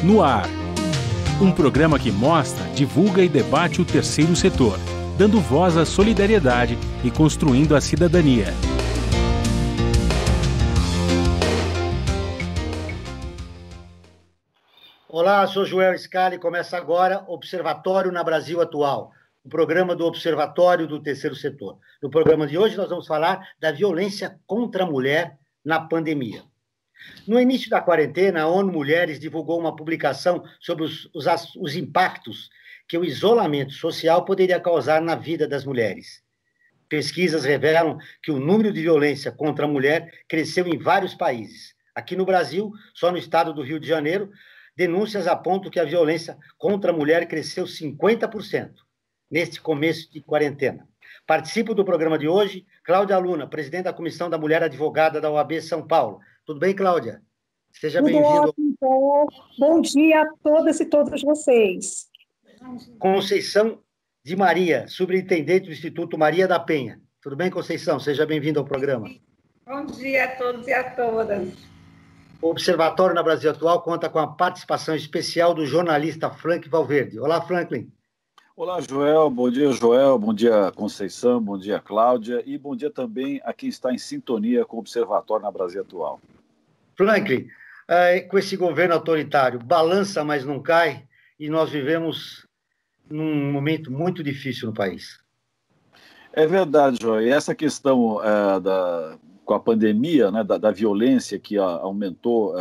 No Ar, um programa que mostra, divulga e debate o terceiro setor, dando voz à solidariedade e construindo a cidadania. Olá, sou Joel Scali e começa agora Observatório na Brasil Atual, o programa do Observatório do Terceiro Setor. No programa de hoje nós vamos falar da violência contra a mulher na pandemia. No início da quarentena, a ONU Mulheres divulgou uma publicação sobre os impactos que o isolamento social poderia causar na vida das mulheres. Pesquisas revelam que o número de violência contra a mulher cresceu em vários países. Aqui no Brasil, só no estado do Rio de Janeiro, denúncias apontam que a violência contra a mulher cresceu 50% neste começo de quarentena. Participo do programa de hoje, Cláudia Luna, presidente da Comissão da Mulher Advogada da OAB São Paulo. Tudo bem, Cláudia? Seja bem-vindo. Bom dia a todas e todos vocês. Conceição de Maria, superintendente do Instituto Maria da Penha. Tudo bem, Conceição? Seja bem-vindo ao programa. Bom dia a todos e a todas. O Observatório na Brasil Atual conta com a participação especial do jornalista Frank Valverde. Olá, Franklin. Olá, Joel. Bom dia, Joel. Bom dia, Conceição. Bom dia, Cláudia. E bom dia também a quem está em sintonia com o Observatório na Brasil Atual. Franklin, com esse governo autoritário, balança, mas não cai, e nós vivemos num momento muito difícil no país. É verdade, Joel. E essa questão com a pandemia, né, da violência que aumentou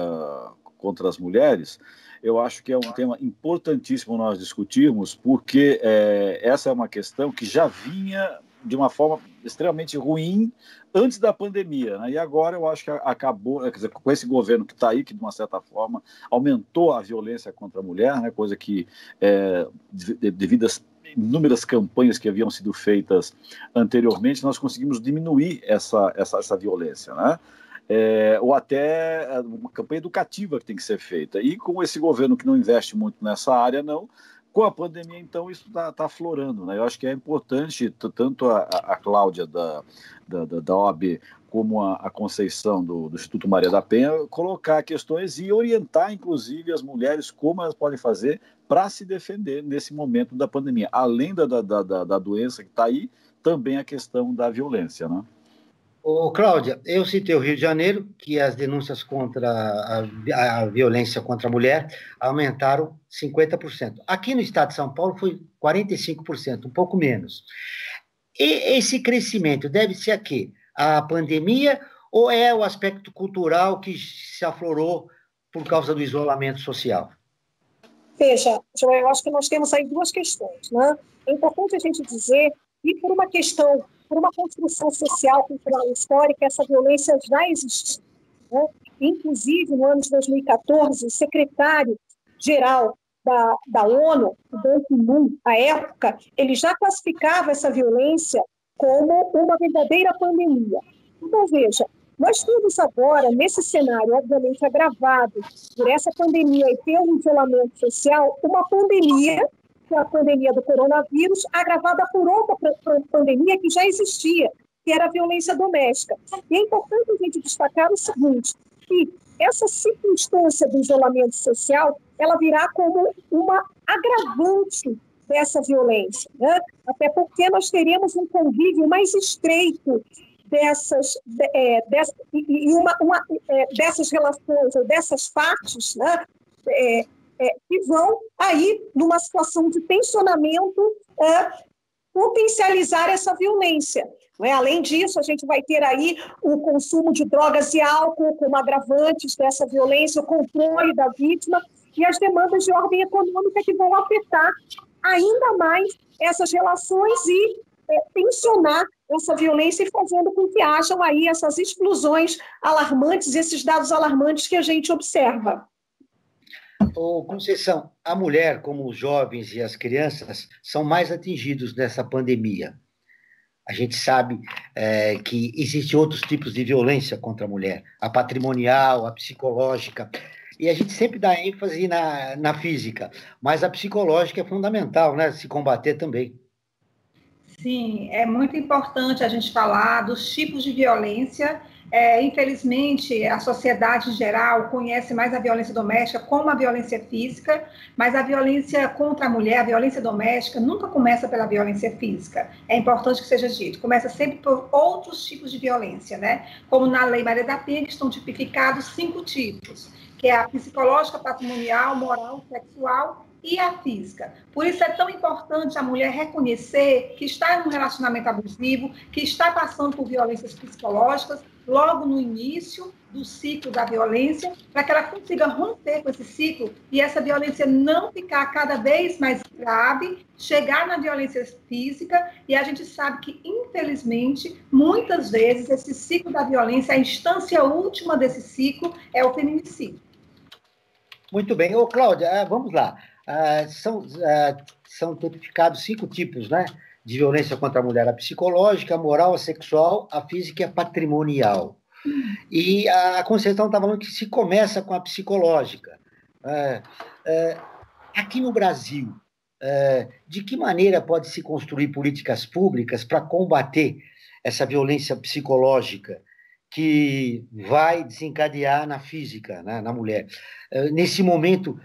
contra as mulheres, eu acho que é um tema importantíssimo nós discutirmos, porque essa é uma questão que já vinha de uma forma extremamente ruim antes da pandemia, né? E agora eu acho que acabou, quer dizer, com esse governo que está aí, que de uma certa forma aumentou a violência contra a mulher, né? Coisa que, devido às inúmeras campanhas que haviam sido feitas anteriormente, nós conseguimos diminuir essa violência, né? Ou até uma campanha educativa que tem que ser feita. E com esse governo que não investe muito nessa área, não, com a pandemia, então, isso está aflorando, né? Eu acho que é importante, tanto a Cláudia da OAB como a Conceição do Instituto Maria da Penha, colocar questões e orientar, inclusive, as mulheres como elas podem fazer para se defender nesse momento da pandemia. Além da doença que está aí, também a questão da violência, né? Ô, Cláudia, eu citei o Rio de Janeiro, que as denúncias contra a violência contra a mulher aumentaram 50%. Aqui no estado de São Paulo foi 45%, um pouco menos. E esse crescimento deve ser a quê? A pandemia ou é o aspecto cultural que se aflorou por causa do isolamento social? Veja, Joel, eu acho que nós temos aí duas questões, né? É importante a gente dizer que por uma construção social, cultural e histórica, essa violência já existia, né? Inclusive, no ano de 2014, o secretário-geral da ONU, o Ban Ki-moon, à época, ele já classificava essa violência como uma verdadeira pandemia. Então, veja, nós temos agora, nesse cenário, obviamente agravado por essa pandemia e pelo isolamento social, uma pandemia, que é a pandemia do coronavírus, agravada por outra pandemia que já existia, que era a violência doméstica. E é importante a gente destacar o seguinte, que essa circunstância do isolamento social, ela virá como uma agravante dessa violência, né? Até porque nós teremos um convívio mais estreito dessas relações ou dessas partes, né? Que vão aí, numa situação de tensionamento, potencializar essa violência. Não é? Além disso, a gente vai ter aí o consumo de drogas e álcool como agravantes dessa violência, o controle da vítima e as demandas de ordem econômica que vão afetar ainda mais essas relações e tensionar essa violência e fazendo com que hajam aí essas explosões alarmantes, esses dados alarmantes que a gente observa. Ô, Conceição, a mulher, como os jovens e as crianças, são mais atingidos nessa pandemia. A gente sabe que existem outros tipos de violência contra a mulher, a patrimonial, a psicológica, e a gente sempre dá ênfase na física, mas a psicológica é fundamental, né, se combater também. Sim, é muito importante a gente falar dos tipos de violência Infelizmente, a sociedade em geral conhece mais a violência doméstica como a violência física, mas a violência contra a mulher, a violência doméstica, nunca começa pela violência física. É importante que seja dito. Começa sempre por outros tipos de violência, né? Como na Lei Maria da Penha, que estão tipificados 5 tipos, que é a psicológica, patrimonial, moral, sexual e a física. Por isso é tão importante a mulher reconhecer que está em um relacionamento abusivo, que está passando por violências psicológicas, logo no início do ciclo da violência, para que ela consiga romper com esse ciclo e essa violência não ficar cada vez mais grave, chegar na violência física, e a gente sabe que, infelizmente, muitas vezes esse ciclo da violência, a instância última desse ciclo é o feminicídio. Muito bem. Ô, Cláudia, vamos lá. São tipificados 5 tipos, né, de violência contra a mulher: a psicológica, a moral, a sexual, a física e a patrimonial. E a Conceição está falando que se começa com a psicológica. Aqui no Brasil, de que maneira pode se construir políticas públicas para combater essa violência psicológica que vai desencadear na física, né, na mulher? Nesse momento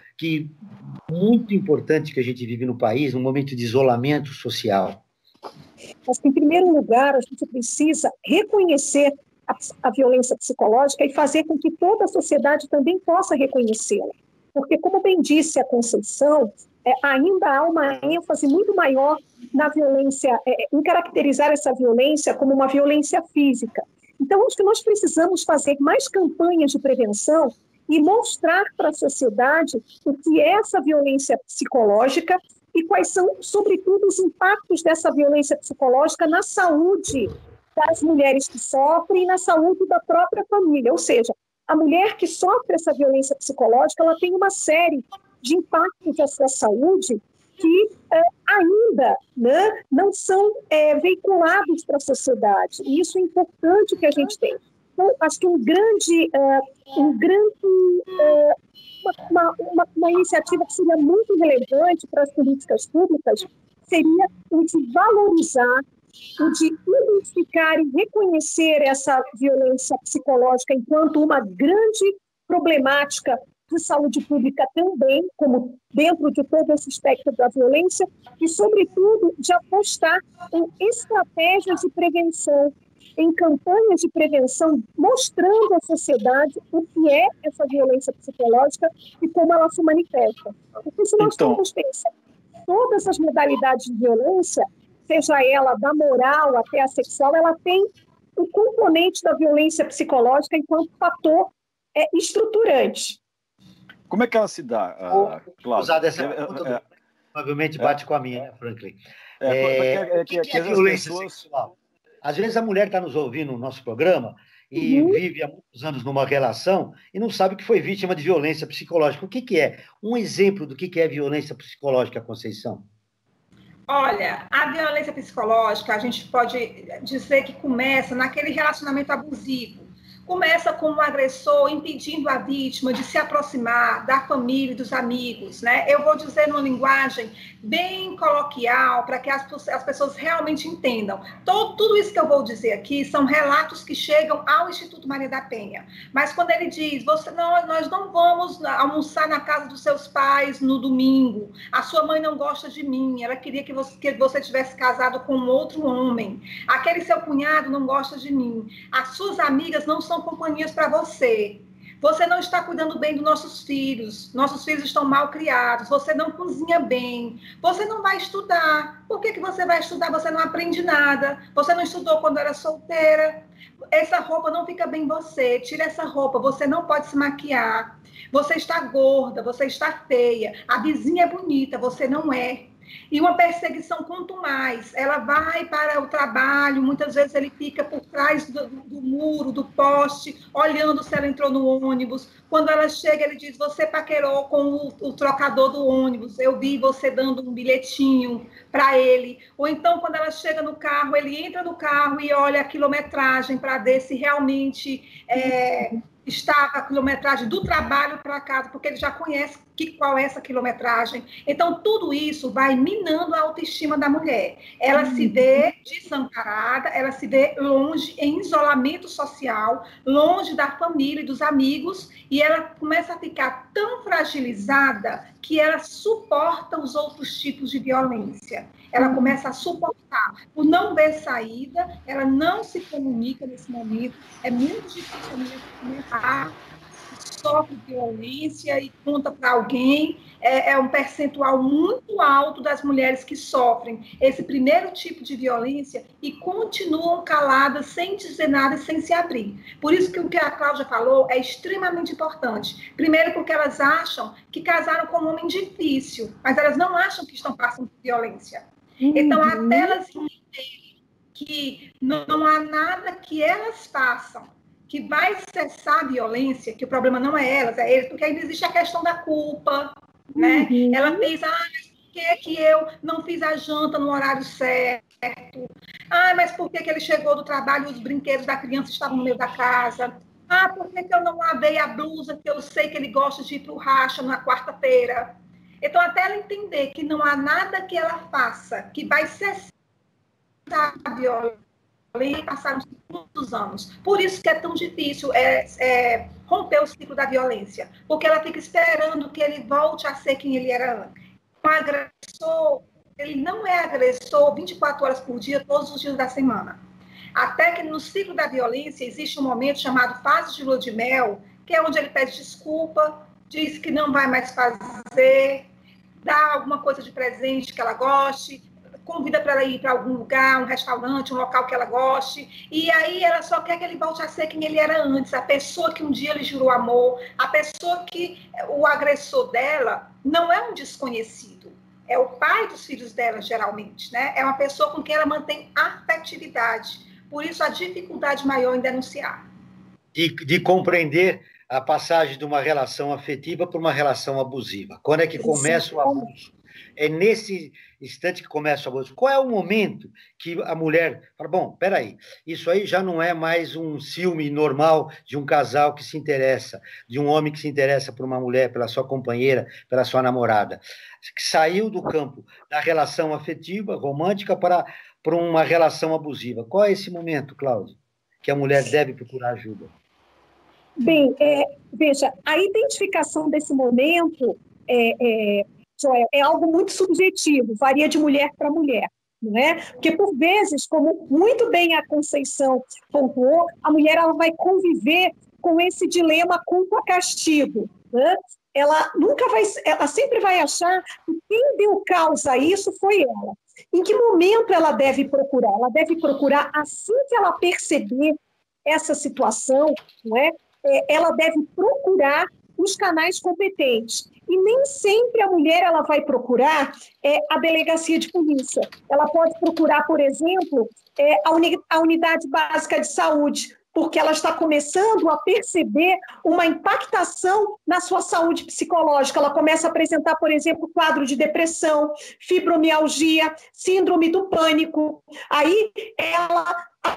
muito importante que a gente vive no país, um momento de isolamento social. Mas, em primeiro lugar, a gente precisa reconhecer a violência psicológica e fazer com que toda a sociedade também possa reconhecê-la. Porque, como bem disse a Conceição, ainda há uma ênfase muito maior na violência, em caracterizar essa violência como uma violência física. Então, acho que nós precisamos fazer mais campanhas de prevenção e mostrar para a sociedade o que é essa violência psicológica e quais são, sobretudo, os impactos dessa violência psicológica na saúde das mulheres que sofrem e na saúde da própria família. Ou seja, a mulher que sofre essa violência psicológica, ela tem uma série de impactos na sua saúde que ainda, né, não são veiculados para a sociedade. E isso é importante que a gente tenha. Então, acho que uma iniciativa que seria muito relevante para as políticas públicas seria o de valorizar, o de identificar e reconhecer essa violência psicológica enquanto uma grande problemática de saúde pública também, como dentro de todo esse espectro da violência, e, sobretudo, de apostar em estratégias de prevenção, em campanhas de prevenção, mostrando à sociedade o que é essa violência psicológica e como ela se manifesta. Porque se nós formos pensar todas as modalidades de violência, seja ela da moral até a sexual, ela tem o componente da violência psicológica enquanto fator estruturante. Como é que ela se dá, Cláudia? Usar dessa pergunta, provavelmente bate com a minha, né, Franklin? Que é violência sexual? Às vezes a mulher está nos ouvindo no nosso programa e vive há muitos anos numa relação e não sabe que foi vítima de violência psicológica. O que é? Um exemplo do que é violência psicológica, Conceição? Olha, a violência psicológica, a gente pode dizer que começa naquele relacionamento abusivo. Começa com um agressor impedindo a vítima de se aproximar da família e dos amigos, né? Eu vou dizer numa linguagem bem coloquial para que as pessoas realmente entendam. Tudo isso que eu vou dizer aqui são relatos que chegam ao Instituto Maria da Penha. Mas quando ele diz, nós não vamos almoçar na casa dos seus pais no domingo, a sua mãe não gosta de mim, ela queria que você tivesse casado com um outro homem, aquele seu cunhado não gosta de mim, as suas amigas não são companhias para você. Você não está cuidando bem dos nossos filhos estão mal criados, você não cozinha bem, você não vai estudar. Por que você vai estudar? Você não aprende nada, você não estudou quando era solteira, essa roupa não fica bem em você, tira essa roupa, você não pode se maquiar, você está gorda, você está feia, a vizinha é bonita, você não é. E uma perseguição quanto mais, ela vai para o trabalho, muitas vezes ele fica por trás do muro, do poste, olhando se ela entrou no ônibus. Quando ela chega, ele diz, você paquerou com o trocador do ônibus, eu vi você dando um bilhetinho para ele. Ou então, quando ela chega no carro, ele entra no carro e olha a quilometragem para ver se realmente estava a quilometragem do trabalho para casa, porque ele já conhece qual é essa quilometragem. Então, tudo isso vai minando a autoestima da mulher. Ela se vê desamparada, ela se vê longe, em isolamento social, longe da família e dos amigos, e ela começa a ficar tão fragilizada que ela suporta os outros tipos de violência. Ela começa a suportar. Por não ver saída, ela não se comunica nesse momento. É muito difícil a mulher começar, sofre violência e conta para alguém. É um percentual muito alto das mulheres que sofrem esse primeiro tipo de violência e continuam caladas, sem dizer nada e sem se abrir. Por isso que o que a Cláudia falou é extremamente importante. Primeiro porque elas acham que casaram com um homem difícil, mas elas não acham que estão passando por violência. Então, até elas entenderem que não há nada que elas façam que vai cessar a violência, que o problema não é elas, é eles, porque ainda existe a questão da culpa, né? Ela pensa, mas por que eu não fiz a janta no horário certo? Mas por que ele chegou do trabalho e os brinquedos da criança estavam no meio da casa? Por que eu não lavei a blusa que eu sei que ele gosta de ir para o racha na quarta-feira? Então, até ela entender que não há nada que ela faça que vai cessar a violência, passaram muitos anos. Por isso que é tão difícil romper o ciclo da violência, porque ela fica esperando que ele volte a ser quem ele era antes. O agressor, ele não é agressor 24 horas por dia, todos os dias da semana. Até que no ciclo da violência existe um momento chamado fase de lua de mel, que é onde ele pede desculpa, diz que não vai mais fazer, dá alguma coisa de presente que ela goste, convida para ela ir para algum lugar, um restaurante, um local que ela goste, e aí ela só quer que ele volte a ser quem ele era antes, a pessoa que um dia ele jurou amor, a pessoa que o agressor dela não é um desconhecido, é o pai dos filhos dela, geralmente, né? É uma pessoa com quem ela mantém afetividade, por isso a dificuldade maior em denunciar. De compreender a passagem de uma relação afetiva para uma relação abusiva. Quando é que começa o abuso? É nesse instante que começa o abuso. Qual é o momento que a mulher fala, bom, peraí, isso aí já não é mais um ciúme normal de um casal que se interessa, de um homem que se interessa por uma mulher, pela sua companheira, pela sua namorada, que saiu do campo da relação afetiva, romântica, para uma relação abusiva. Qual é esse momento, Cláudia, que a mulher deve procurar ajuda? Bem, veja, a identificação desse momento Joel, é algo muito subjetivo, varia de mulher para mulher, não é? Porque, por vezes, como muito bem a Conceição pontuou, a mulher ela vai conviver com esse dilema culpa-castigo, né? Ela sempre vai achar que quem deu causa a isso foi ela. Em que momento ela deve procurar? Ela deve procurar assim que ela perceber essa situação, não é? Ela deve procurar os canais competentes. E nem sempre a mulher ela vai procurar a delegacia de polícia. Ela pode procurar, por exemplo, a unidade básica de saúde, porque ela está começando a perceber uma impactação na sua saúde psicológica. Ela começa a apresentar, por exemplo, quadro de depressão, fibromialgia, síndrome do pânico. Aí ela,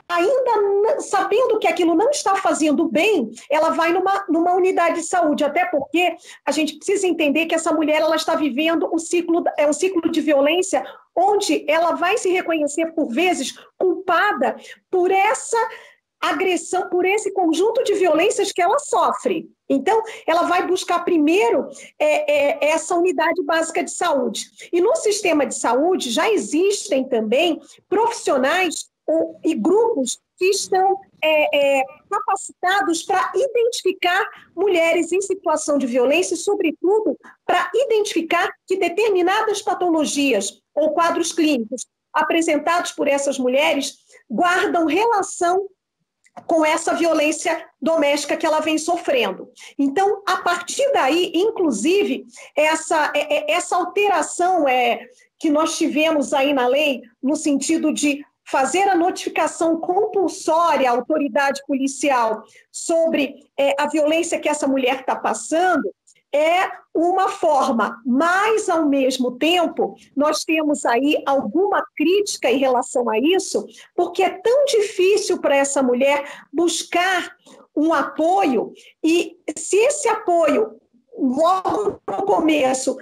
ainda sabendo que aquilo não está fazendo bem, ela vai numa unidade de saúde, até porque a gente precisa entender que essa mulher ela está vivendo um ciclo de violência onde ela vai se reconhecer, por vezes, culpada por essa agressão, por esse conjunto de violências que ela sofre. Então, ela vai buscar primeiro essa unidade básica de saúde. E no sistema de saúde já existem também profissionais e grupos que estão capacitados para identificar mulheres em situação de violência e, sobretudo, para identificar que determinadas patologias ou quadros clínicos apresentados por essas mulheres guardam relação com essa violência doméstica que ela vem sofrendo. Então, a partir daí, inclusive, essa alteração que nós tivemos aí na lei, no sentido de fazer a notificação compulsória à autoridade policial sobre a violência que essa mulher está passando, é uma forma, mas, ao mesmo tempo, nós temos aí alguma crítica em relação a isso, porque é tão difícil para essa mulher buscar um apoio, e se esse apoio, logo no começo,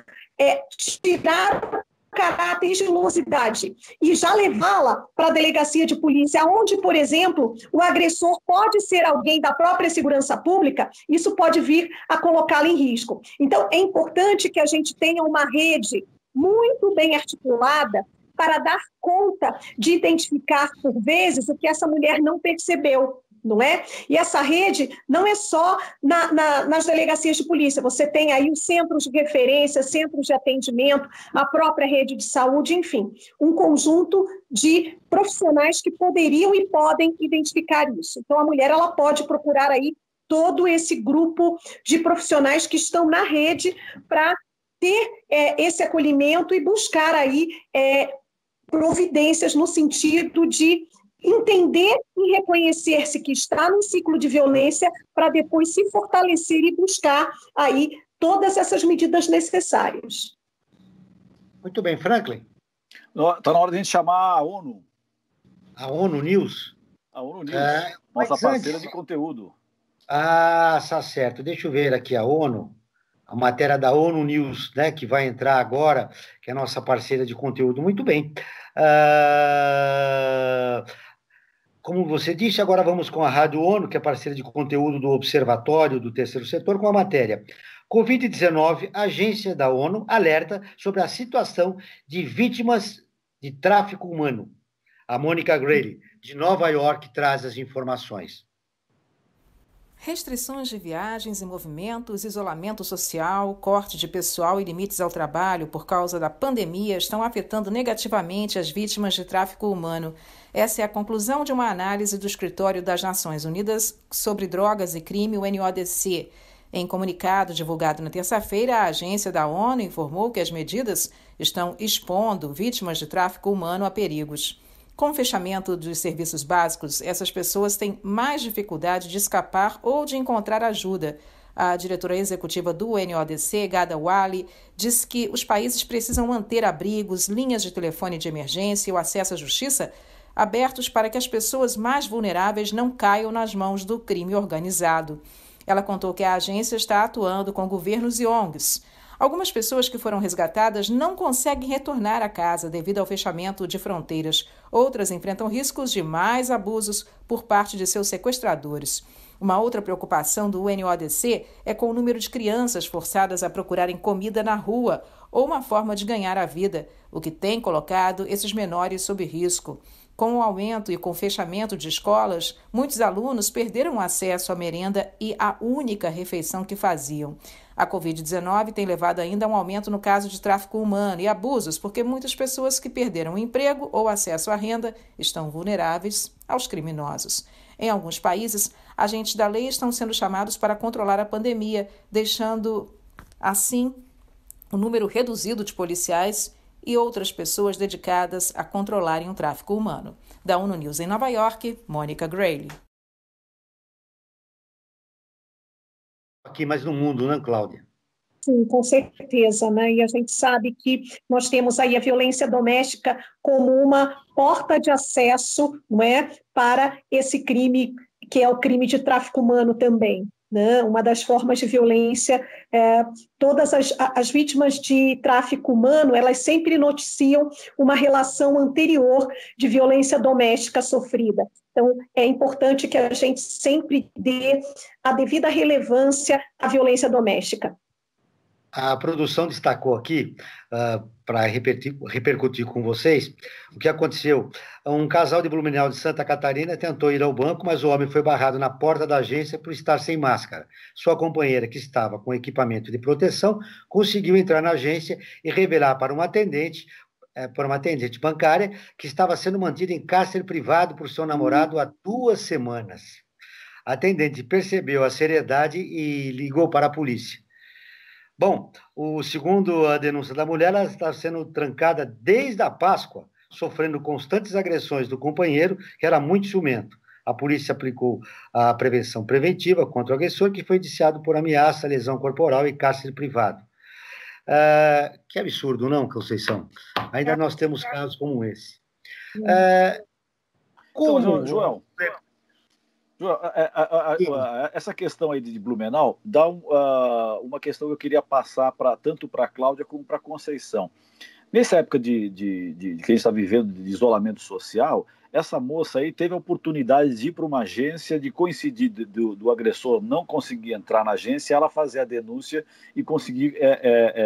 tirar o caráter de ilusiosidade e já levá-la para a delegacia de polícia, onde, por exemplo, o agressor pode ser alguém da própria segurança pública, isso pode vir a colocá-la em risco. Então, é importante que a gente tenha uma rede muito bem articulada para dar conta de identificar, por vezes, o que essa mulher não percebeu. Não é? E essa rede não é só nas delegacias de polícia, você tem aí os centros de referência, centros de atendimento, a própria rede de saúde, enfim, um conjunto de profissionais que poderiam e podem identificar isso. Então, a mulher ela pode procurar aí todo esse grupo de profissionais que estão na rede para ter esse acolhimento e buscar aí providências no sentido de entender e reconhecer-se que está num ciclo de violência para depois se fortalecer e buscar aí todas essas medidas necessárias. Muito bem, Franklin. Está na hora de a gente chamar a ONU. A ONU News? A ONU News, nossa parceira de conteúdo. Ah, está certo. Deixa eu ver aqui a ONU, a matéria da ONU News, né, que vai entrar agora, que é a nossa parceira de conteúdo. Muito bem. Como você disse, agora vamos com a Rádio ONU, que é parceira de conteúdo do Observatório do Terceiro Setor, com a matéria Covid-19, a agência da ONU alerta sobre a situação de vítimas de tráfico humano. A Mônica Grayle, de Nova York, traz as informações. Restrições de viagens e movimentos, isolamento social, corte de pessoal e limites ao trabalho por causa da pandemia estão afetando negativamente as vítimas de tráfico humano. Essa é a conclusão de uma análise do Escritório das Nações Unidas sobre Drogas e Crime, o NODC. Em comunicado divulgado na terça-feira, a agência da ONU informou que as medidas estão expondo vítimas de tráfico humano a perigos. Com o fechamento dos serviços básicos, essas pessoas têm mais dificuldade de escapar ou de encontrar ajuda. A diretora executiva do NODC, Ghada Waly, diz que os países precisam manter abrigos, linhas de telefone de emergência e o acesso à justiça abertos para que as pessoas mais vulneráveis não caiam nas mãos do crime organizado. Ela contou que a agência está atuando com governos e ONGs. Algumas pessoas que foram resgatadas não conseguem retornar à casa devido ao fechamento de fronteiras. Outras enfrentam riscos de mais abusos por parte de seus sequestradores. Uma outra preocupação do NODC é com o número de crianças forçadas a procurarem comida na rua ou uma forma de ganhar a vida, o que tem colocado esses menores sob risco. Com o aumento e com o fechamento de escolas, muitos alunos perderam acesso à merenda e à única refeição que faziam. A Covid-19 tem levado ainda a um aumento no caso de tráfico humano e abusos, porque muitas pessoas que perderam o emprego ou acesso à renda estão vulneráveis aos criminosos. Em alguns países, agentes da lei estão sendo chamados para controlar a pandemia, deixando, assim, um número reduzido de policiais e outras pessoas dedicadas a controlarem o tráfico humano. Da ONU News em Nova York, Mônica Grayle. Aqui, mas no mundo, né, Cláudia? Sim, com certeza, né? E a gente sabe que nós temos aí a violência doméstica como uma porta de acesso, não é, para esse crime, que é o crime de tráfico humano também. Né? Uma das formas de violência, todas as vítimas de tráfico humano, elas sempre noticiam uma relação anterior de violência doméstica sofrida. Então, é importante que a gente sempre dê a devida relevância à violência doméstica. A produção destacou aqui, para repercutir com vocês, o que aconteceu. Um casal de Blumenau de Santa Catarina tentou ir ao banco, mas o homem foi barrado na porta da agência por estar sem máscara. Sua companheira, que estava com equipamento de proteção, conseguiu entrar na agência e revelar para uma atendente bancária que estava sendo mantida em cárcere privado por seu namorado há 2 semanas. A atendente percebeu a seriedade e ligou para a polícia. Bom, segundo a denúncia da mulher, ela está sendo trancada desde a Páscoa, sofrendo constantes agressões do companheiro, que era muito ciumento. A polícia aplicou a prevenção preventiva contra o agressor, que foi indiciado por ameaça, lesão corporal e cárcere privado. Que absurdo, não, Conceição? Ainda nós temos casos como esse. Então, Joel, essa questão aí de Blumenau dá uma questão que eu queria passar tanto para a Cláudia como para a Conceição. Nessa época que a gente está vivendo de isolamento social, essa moça aí teve a oportunidade de ir para uma agência, de coincidir do agressor não conseguir entrar na agência, ela fazer a denúncia e conseguir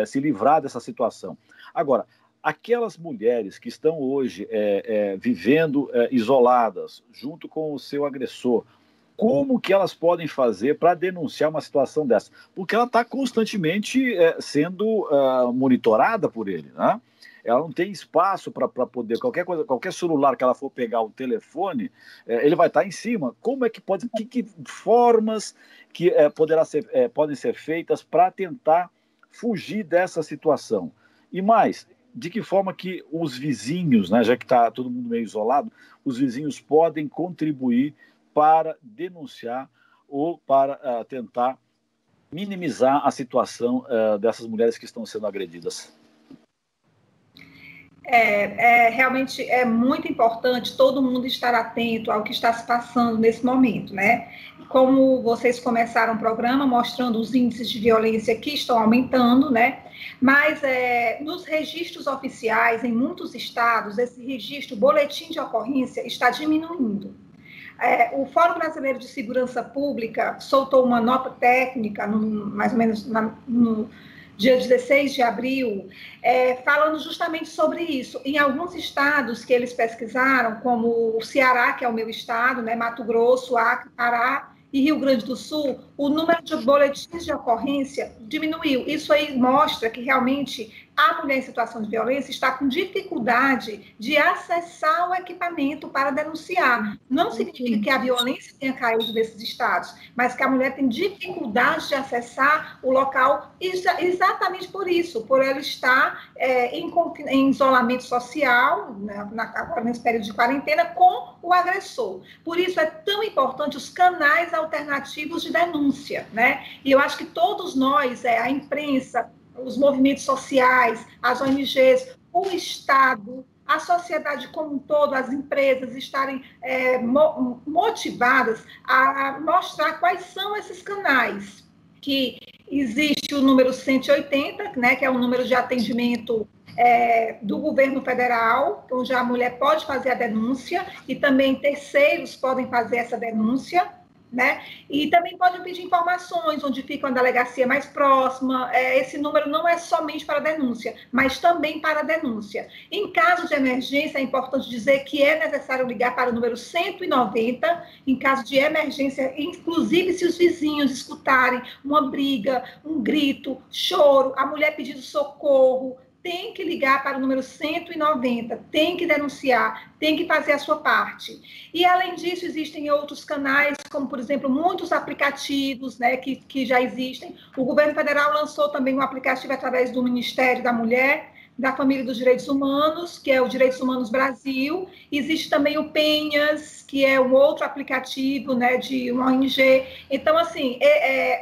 se livrar dessa situação. Agora, aquelas mulheres que estão hoje vivendo isoladas, junto com o seu agressor, como que elas podem fazer para denunciar uma situação dessa? Porque ela está constantemente sendo monitorada por ele, né? Ela não tem espaço para poder, qualquer celular que ela for pegar o telefone, ele vai estar em cima. Como é que pode, que formas que podem ser feitas para tentar fugir dessa situação? E mais, de que forma que os vizinhos, né, já que está todo mundo meio isolado, os vizinhos podem contribuir para denunciar ou para tentar minimizar a situação dessas mulheres que estão sendo agredidas? Realmente é muito importante todo mundo estar atento ao que está se passando nesse momento, né? Como vocês começaram o programa mostrando os índices de violência que estão aumentando, né? Mas nos registros oficiais, em muitos estados, esse registro, boletim de ocorrência, está diminuindo. O Fórum Brasileiro de Segurança Pública soltou uma nota técnica, mais ou menos no dia 16 de abril, falando justamente sobre isso. Em alguns estados que eles pesquisaram, como o Ceará, que é o meu estado, né, Mato Grosso, Acre, Pará e Rio Grande do Sul, o número de boletins de ocorrência diminuiu. Isso aí mostra que realmente a mulher em situação de violência está com dificuldade de acessar o equipamento para denunciar. Não significa que a violência tenha caído desses estados, mas que a mulher tem dificuldade de acessar o local exatamente por isso, por ela estar em isolamento social, né, agora nesse período de quarentena, com o agressor. Por isso é tão importante os canais alternativos de denúncia, né? E eu acho que todos nós, a imprensa, os movimentos sociais, as ONGs, o Estado, a sociedade como um todo, as empresas estarem motivadas a mostrar quais são esses canais. Que existe o número 180, né, que é o número de atendimento do governo federal, onde a mulher pode fazer a denúncia, e também terceiros podem fazer essa denúncia, né? E também podem pedir informações, onde fica uma delegacia mais próxima. Esse número não é somente para denúncia, mas também para denúncia. Em caso de emergência, é importante dizer que é necessário ligar para o número 190, em caso de emergência, inclusive se os vizinhos escutarem uma briga, um grito, choro, a mulher pedindo socorro, tem que ligar para o número 190, tem que denunciar, tem que fazer a sua parte. E, além disso, existem outros canais, como, por exemplo, muitos aplicativos, né, que já existem. O governo federal lançou também um aplicativo através do Ministério da Mulher, da Família e dos Direitos Humanos, que é o Direitos Humanos Brasil. Existe também o Penhas, que é um outro aplicativo, né, de uma ONG. Então, assim,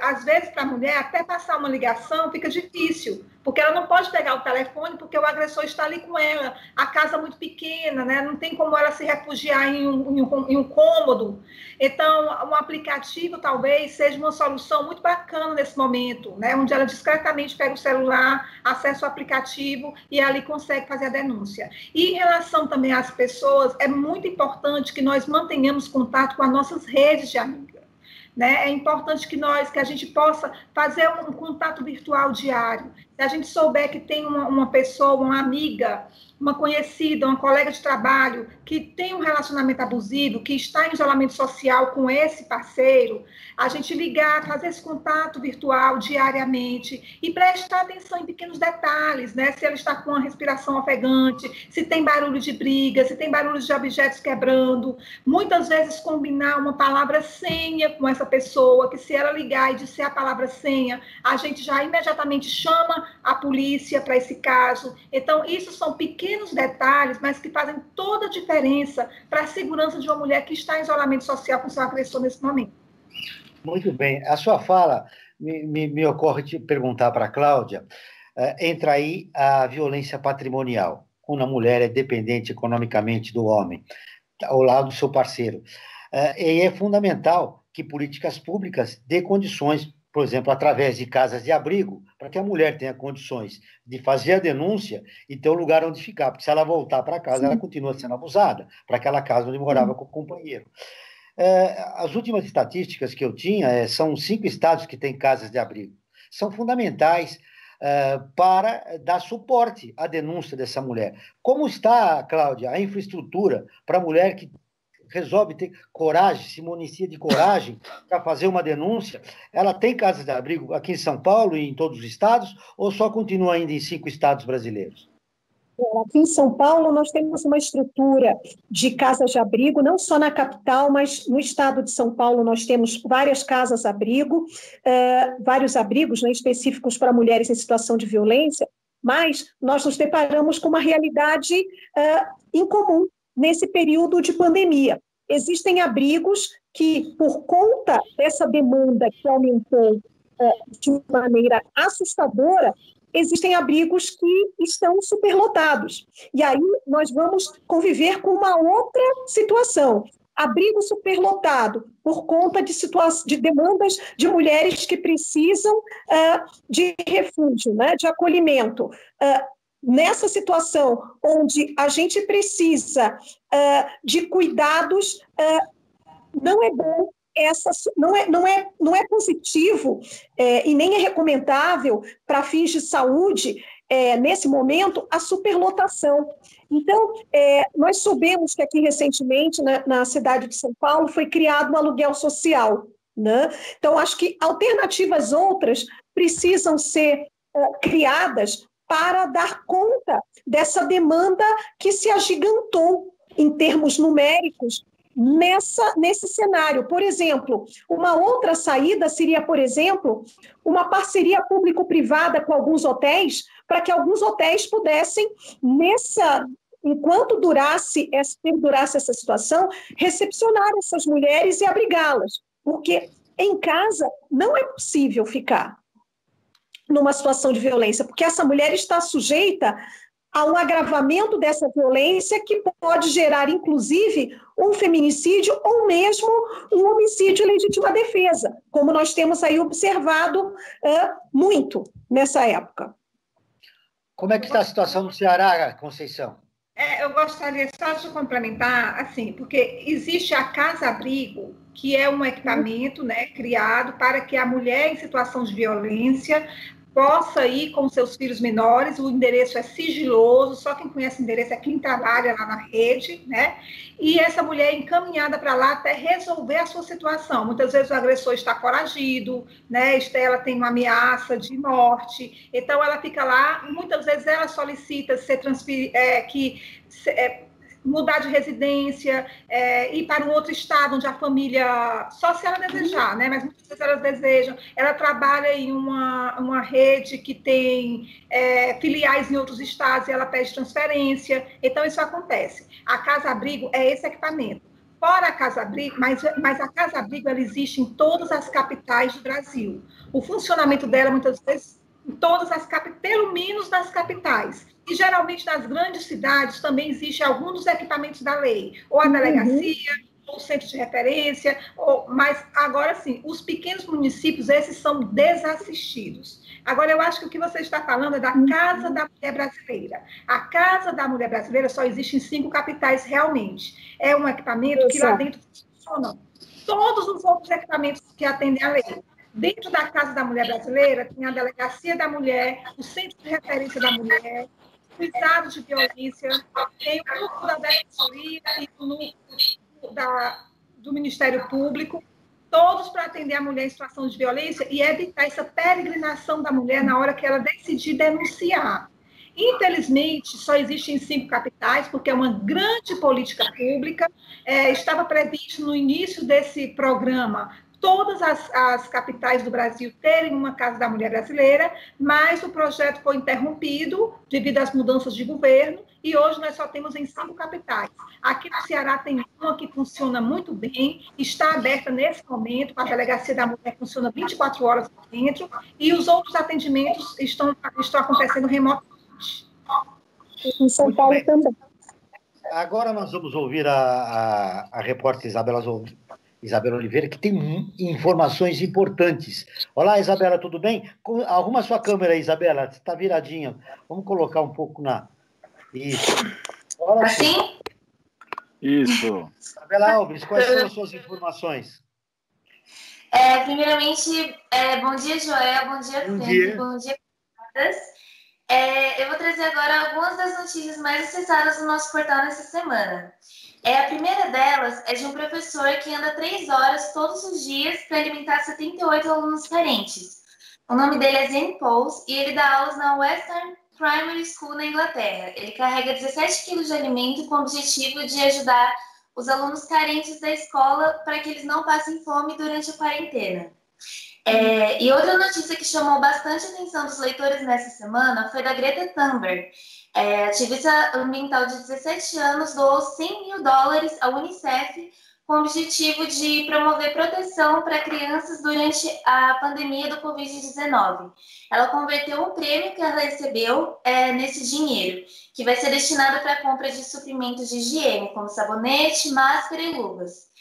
às vezes, para a mulher, até passar uma ligação fica difícil, porque ela não pode pegar o telefone, porque o agressor está ali com ela, a casa é muito pequena, né? Não tem como ela se refugiar em um cômodo. Então, um aplicativo talvez seja uma solução muito bacana nesse momento, né? Onde ela discretamente pega o celular, acessa o aplicativo e ali consegue fazer a denúncia. E em relação também às pessoas, é muito importante que nós mantenhamos contato com as nossas redes de amigas. Né? É importante que a gente possa fazer um contato virtual diário. Se a gente souber que tem uma pessoa, uma amiga, uma conhecida, uma colega de trabalho que tem um relacionamento abusivo, que está em isolamento social com esse parceiro, a gente ligar, fazer esse contato virtual diariamente e prestar atenção em pequenos detalhes, né? Se ela está com uma respiração ofegante, se tem barulho de briga, se tem barulho de objetos quebrando. Muitas vezes combinar uma palavra senha com essa pessoa, que se ela ligar e disser a palavra senha, a gente já imediatamente chama chama a polícia para esse caso. Então, isso são pequenos detalhes, mas que fazem toda a diferença para a segurança de uma mulher que está em isolamento social com seu agressor nesse momento. Muito bem. A sua fala me ocorre te perguntar para a Cláudia, entra aí a violência patrimonial, quando a mulher é dependente economicamente do homem, ao lado do seu parceiro. E é fundamental que políticas públicas dê condições, por exemplo, através de casas de abrigo, para que a mulher tenha condições de fazer a denúncia e ter um lugar onde ficar, porque se ela voltar para casa, ela continua sendo abusada, para aquela casa onde morava com o companheiro. As últimas estatísticas que eu tinha são 5 estados que têm casas de abrigo. São fundamentais para dar suporte à denúncia dessa mulher. Como está, Cláudia, a infraestrutura para a mulher que resolve ter coragem, se municia de coragem para fazer uma denúncia? Ela tem casas de abrigo aqui em São Paulo e em todos os estados, ou só continua ainda em 5 estados brasileiros? Aqui em São Paulo, nós temos uma estrutura de casas de abrigo, não só na capital, mas no estado de São Paulo nós temos várias casas-abrigo, vários abrigos, né, específicos para mulheres em situação de violência, mas nós nos deparamos com uma realidade incomum nesse período de pandemia. Existem abrigos que, por conta dessa demanda que aumentou de maneira assustadora, existem abrigos que estão superlotados. E aí nós vamos conviver com uma outra situação. Abrigo superlotado por conta de demandas de mulheres que precisam de refúgio, né, de acolhimento. Nessa situação onde a gente precisa de cuidados, não é bom. Não é positivo e nem é recomendável para fins de saúde, nesse momento, a superlotação. Então, nós soubemos que aqui recentemente, na cidade de São Paulo, foi criado um aluguel social, né? Então, acho que alternativas outras precisam ser criadas para dar conta dessa demanda que se agigantou em termos numéricos, nesse cenário. Por exemplo, uma outra saída seria, por exemplo, uma parceria público-privada com alguns hotéis, para que alguns hotéis pudessem, enquanto durasse essa situação, recepcionar essas mulheres e abrigá-las, porque em casa não é possível ficar numa situação de violência, porque essa mulher está sujeita a um agravamento dessa violência que pode gerar, inclusive, um feminicídio ou mesmo um homicídio em legítima defesa, como nós temos aí observado muito nessa época. Como é que está a situação no Ceará, Conceição? Eu gostaria só de complementar, assim, porque existe a casa-abrigo, que é um equipamento, né, criado para que a mulher em situação de violência possa ir com seus filhos menores. O endereço é sigiloso, só quem conhece o endereço é quem trabalha lá na rede, né? E essa mulher é encaminhada para lá até resolver a sua situação. Muitas vezes o agressor está foragido, né? Ela tem uma ameaça de morte, então ela fica lá. Muitas vezes ela solicita ser mudar de residência, ir para um outro estado onde a família, só se ela desejar, né? Mas muitas vezes elas desejam. Ela trabalha em uma rede que tem filiais em outros estados e ela pede transferência. Então, isso acontece. A casa-abrigo é esse equipamento. Fora a casa-abrigo, mas a casa-abrigo ela existe em todas as capitais do Brasil. O funcionamento dela, muitas vezes, em todas as capitais, pelo menos nas capitais. E, geralmente, nas grandes cidades também existe algum dos equipamentos da lei, ou a delegacia, ou o centro de referência, mas, agora sim, os pequenos municípios, esses são desassistidos. Agora, eu acho que o que você está falando é da Casa da Mulher Brasileira. A Casa da Mulher Brasileira só existe em 5 capitais, realmente. É um equipamento que lá dentro funciona todos os outros equipamentos que atendem à lei. Dentro da Casa da Mulher Brasileira, tem a Delegacia da Mulher, o Centro de Referência da Mulher, cuidados de violência, tem o núcleo da Defensoria e o núcleo do Ministério Público, todos para atender a mulher em situação de violência e evitar essa peregrinação da mulher na hora que ela decidir denunciar. Infelizmente, só existe em 5 capitais, porque é uma grande política pública. Estava previsto no início desse programa todas as capitais do Brasil terem uma Casa da Mulher Brasileira, mas o projeto foi interrompido devido às mudanças de governo, e hoje nós só temos em 5 capitais. Aqui no Ceará tem uma que funciona muito bem, está aberta nesse momento, a Delegacia da Mulher funciona 24 horas dentro, e os outros atendimentos estão acontecendo remotamente. Em São Paulo também. Agora nós vamos ouvir a repórter Isabela Oliveira, que tem informações importantes. Olá, Isabela, tudo bem? Arruma sua câmera aí, Isabela, você está viradinha. Vamos colocar um pouco na... Isso. Assim? Isso. Isabela Alves, quais são as suas informações? Primeiramente, bom dia, Joel, bom dia, Fê, bom dia a todas. Eu vou trazer agora algumas das notícias mais acessadas no nosso portal nessa semana. A primeira delas é de um professor que anda 3 horas todos os dias para alimentar 78 alunos carentes. O nome dele é Zane Pauls e ele dá aulas na Western Primary School na Inglaterra. Ele carrega 17 quilos de alimento com o objetivo de ajudar os alunos carentes da escola para que eles não passem fome durante a quarentena. E outra notícia que chamou bastante a atenção dos leitores nessa semana foi da Greta Thunberg. Ativista ambiental de 17 anos doou $100 mil à Unicef com o objetivo de promover proteção para crianças durante a pandemia do Covid-19. Ela converteu um prêmio que ela recebeu nesse dinheiro, que vai ser destinado para a compra de suprimentos de higiene, como sabonete, máscara e luvas.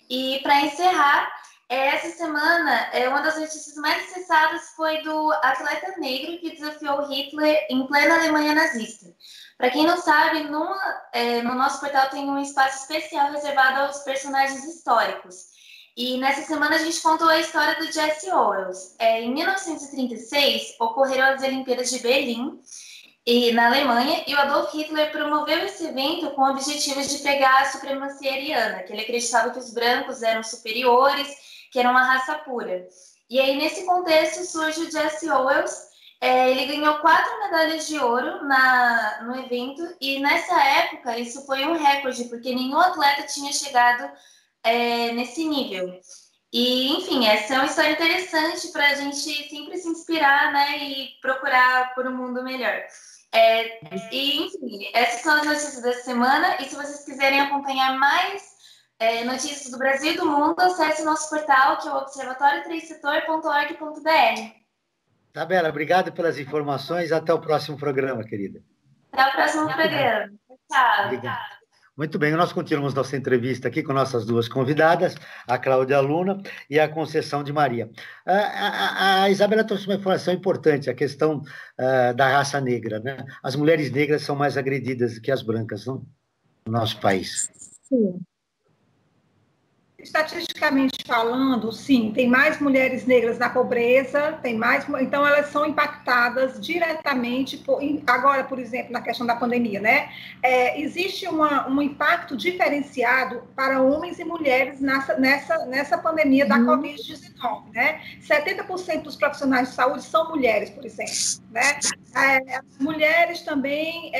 E para encerrar, essa semana, uma das notícias mais acessadas foi do atleta negro que desafiou Hitler em plena Alemanha nazista. Para quem não sabe, no nosso portal tem um espaço especial reservado aos personagens históricos. E nessa semana a gente contou a história do Jesse Owens. Em 1936, ocorreram as Olimpíadas de Berlim, na Alemanha, e o Adolf Hitler promoveu esse evento com o objetivo de pregar a supremacia ariana, que ele acreditava que os brancos eram superiores, que era uma raça pura. E aí, nesse contexto, surge o Jesse Owens. Ele ganhou 4 medalhas de ouro no evento, e nessa época isso foi um recorde, porque nenhum atleta tinha chegado nesse nível. E, enfim, essa é uma história interessante para a gente sempre se inspirar, né, e procurar por um mundo melhor. E, enfim, essas são as notícias dessa semana, e se vocês quiserem acompanhar mais notícias do Brasil e do mundo, acesse o nosso portal, que é o observatório3setor.org.br. Isabela, obrigado pelas informações. Até o próximo programa, querida. Até o próximo programa. Tchau. Obrigado. Muito bem, nós continuamos nossa entrevista aqui com nossas 2 convidadas, a Cláudia Luna e a Conceição de Maria. A Isabela trouxe uma informação importante, a questão da raça negra, né? As mulheres negras são mais agredidas do que as brancas, não? No nosso país. Sim. Estatisticamente falando, sim, tem mais mulheres negras na pobreza, então elas são impactadas diretamente, agora, por exemplo, na questão da pandemia, né? Existe um impacto diferenciado para homens e mulheres nessa pandemia da Covid-19, né? 70% dos profissionais de saúde são mulheres, por exemplo, né? As mulheres também,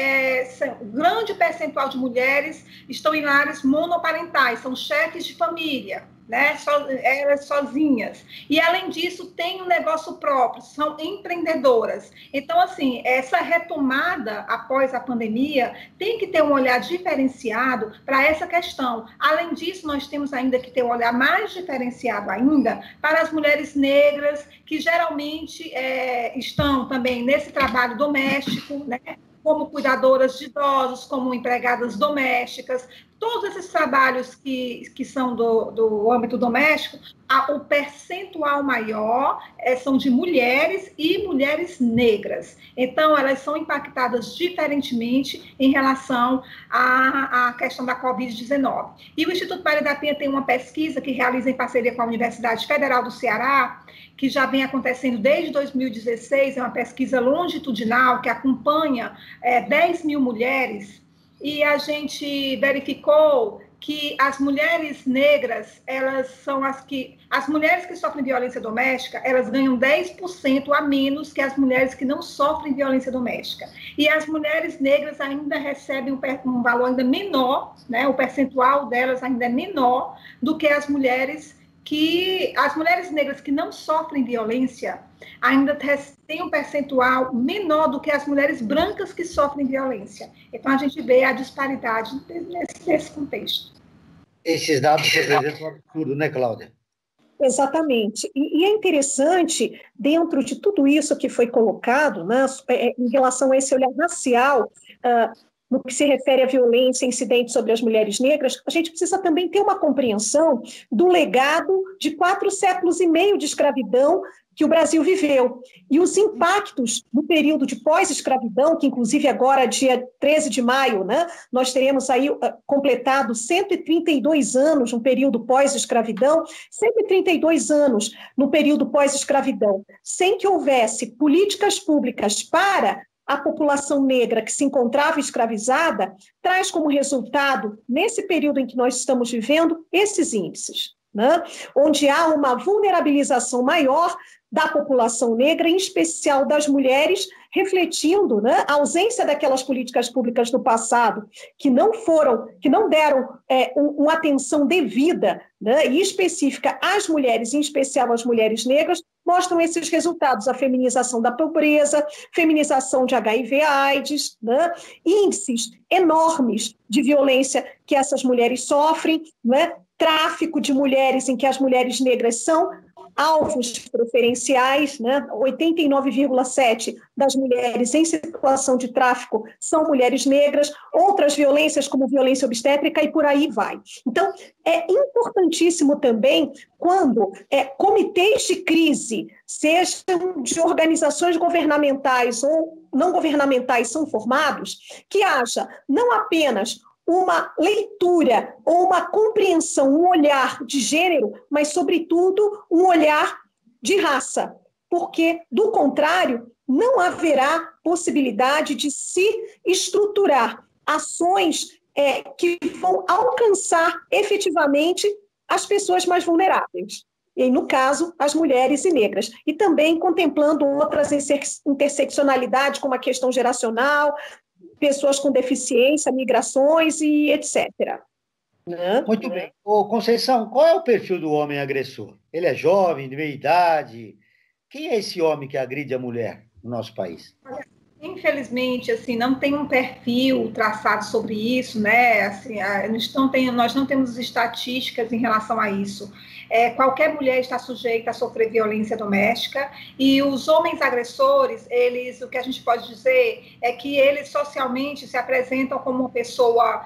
um grande percentual de mulheres estão em lares monoparentais, são chefes de família, né? Elas sozinhas. E, além disso, tem um negócio próprio, são empreendedoras. Então, assim, essa retomada após a pandemia tem que ter um olhar diferenciado para essa questão. Além disso, nós temos ainda que ter um olhar mais diferenciado ainda para as mulheres negras, que geralmente estão também nesse trabalho doméstico, né? Como cuidadoras de idosos, como empregadas domésticas, todos esses trabalhos que são do âmbito doméstico, o percentual maior são de mulheres e mulheres negras. Então, elas são impactadas diferentemente em relação à questão da Covid-19. E o Instituto Maria da Penha tem uma pesquisa que realiza em parceria com a Universidade Federal do Ceará, que já vem acontecendo desde 2016, é uma pesquisa longitudinal que acompanha 10 mil mulheres, e a gente verificou que as mulheres negras, as mulheres que sofrem violência doméstica, elas ganham 10% a menos que as mulheres que não sofrem violência doméstica. E as mulheres negras ainda recebem um valor ainda menor, né? O percentual delas ainda é menor do que as mulheres que as mulheres negras que não sofrem violência ainda têm um percentual menor do que as mulheres brancas que sofrem violência. Então, a gente vê a disparidade nesse contexto. Esses dados representam um absurdo, né, Cláudia? Exatamente. E é interessante, dentro de tudo isso que foi colocado, né, em relação a esse olhar racial, no que se refere à violência incidente sobre as mulheres negras, a gente precisa também ter uma compreensão do legado de 4 séculos e meio de escravidão que o Brasil viveu. E os impactos no período de pós-escravidão, que inclusive agora, dia 13 de maio, né, nós teremos aí completado 132 anos no período pós-escravidão, 132 anos no período pós-escravidão, sem que houvesse políticas públicas para a população negra que se encontrava escravizada, traz como resultado, nesse período em que nós estamos vivendo, esses índices, né? Onde há uma vulnerabilização maior da população negra, em especial das mulheres, refletindo, né, a ausência daquelas políticas públicas do passado que não deram uma atenção devida, né, e específica às mulheres, em especial às mulheres negras, mostram esses resultados: a feminização da pobreza, feminização de HIV/AIDS, né, índices enormes de violência que essas mulheres sofrem, né, tráfico de mulheres em que as mulheres negras são alvos preferenciais, né? 89,7% das mulheres em situação de tráfico são mulheres negras, outras violências como violência obstétrica e por aí vai. Então, é importantíssimo também quando comitês de crise, sejam de organizações governamentais ou não governamentais, são formados, que haja não apenas uma leitura ou uma compreensão, um olhar de gênero, mas, sobretudo, um olhar de raça, porque, do contrário, não haverá possibilidade de se estruturar ações que vão alcançar efetivamente as pessoas mais vulneráveis. E, no caso, as mulheres e negras. E também contemplando outras interseccionalidades, como a questão geracional, pessoas com deficiência, migrações e etc. Né? Muito bem. Ô, Conceição, qual é o perfil do homem agressor? Ele é jovem, de meia idade? Quem é esse homem que agride a mulher no nosso país? Infelizmente, assim, não tem um perfil traçado sobre isso, né? Assim, nós não temos estatísticas em relação a isso. Qualquer mulher está sujeita a sofrer violência doméstica, e os homens agressores, o que a gente pode dizer é que eles socialmente se apresentam como uma pessoa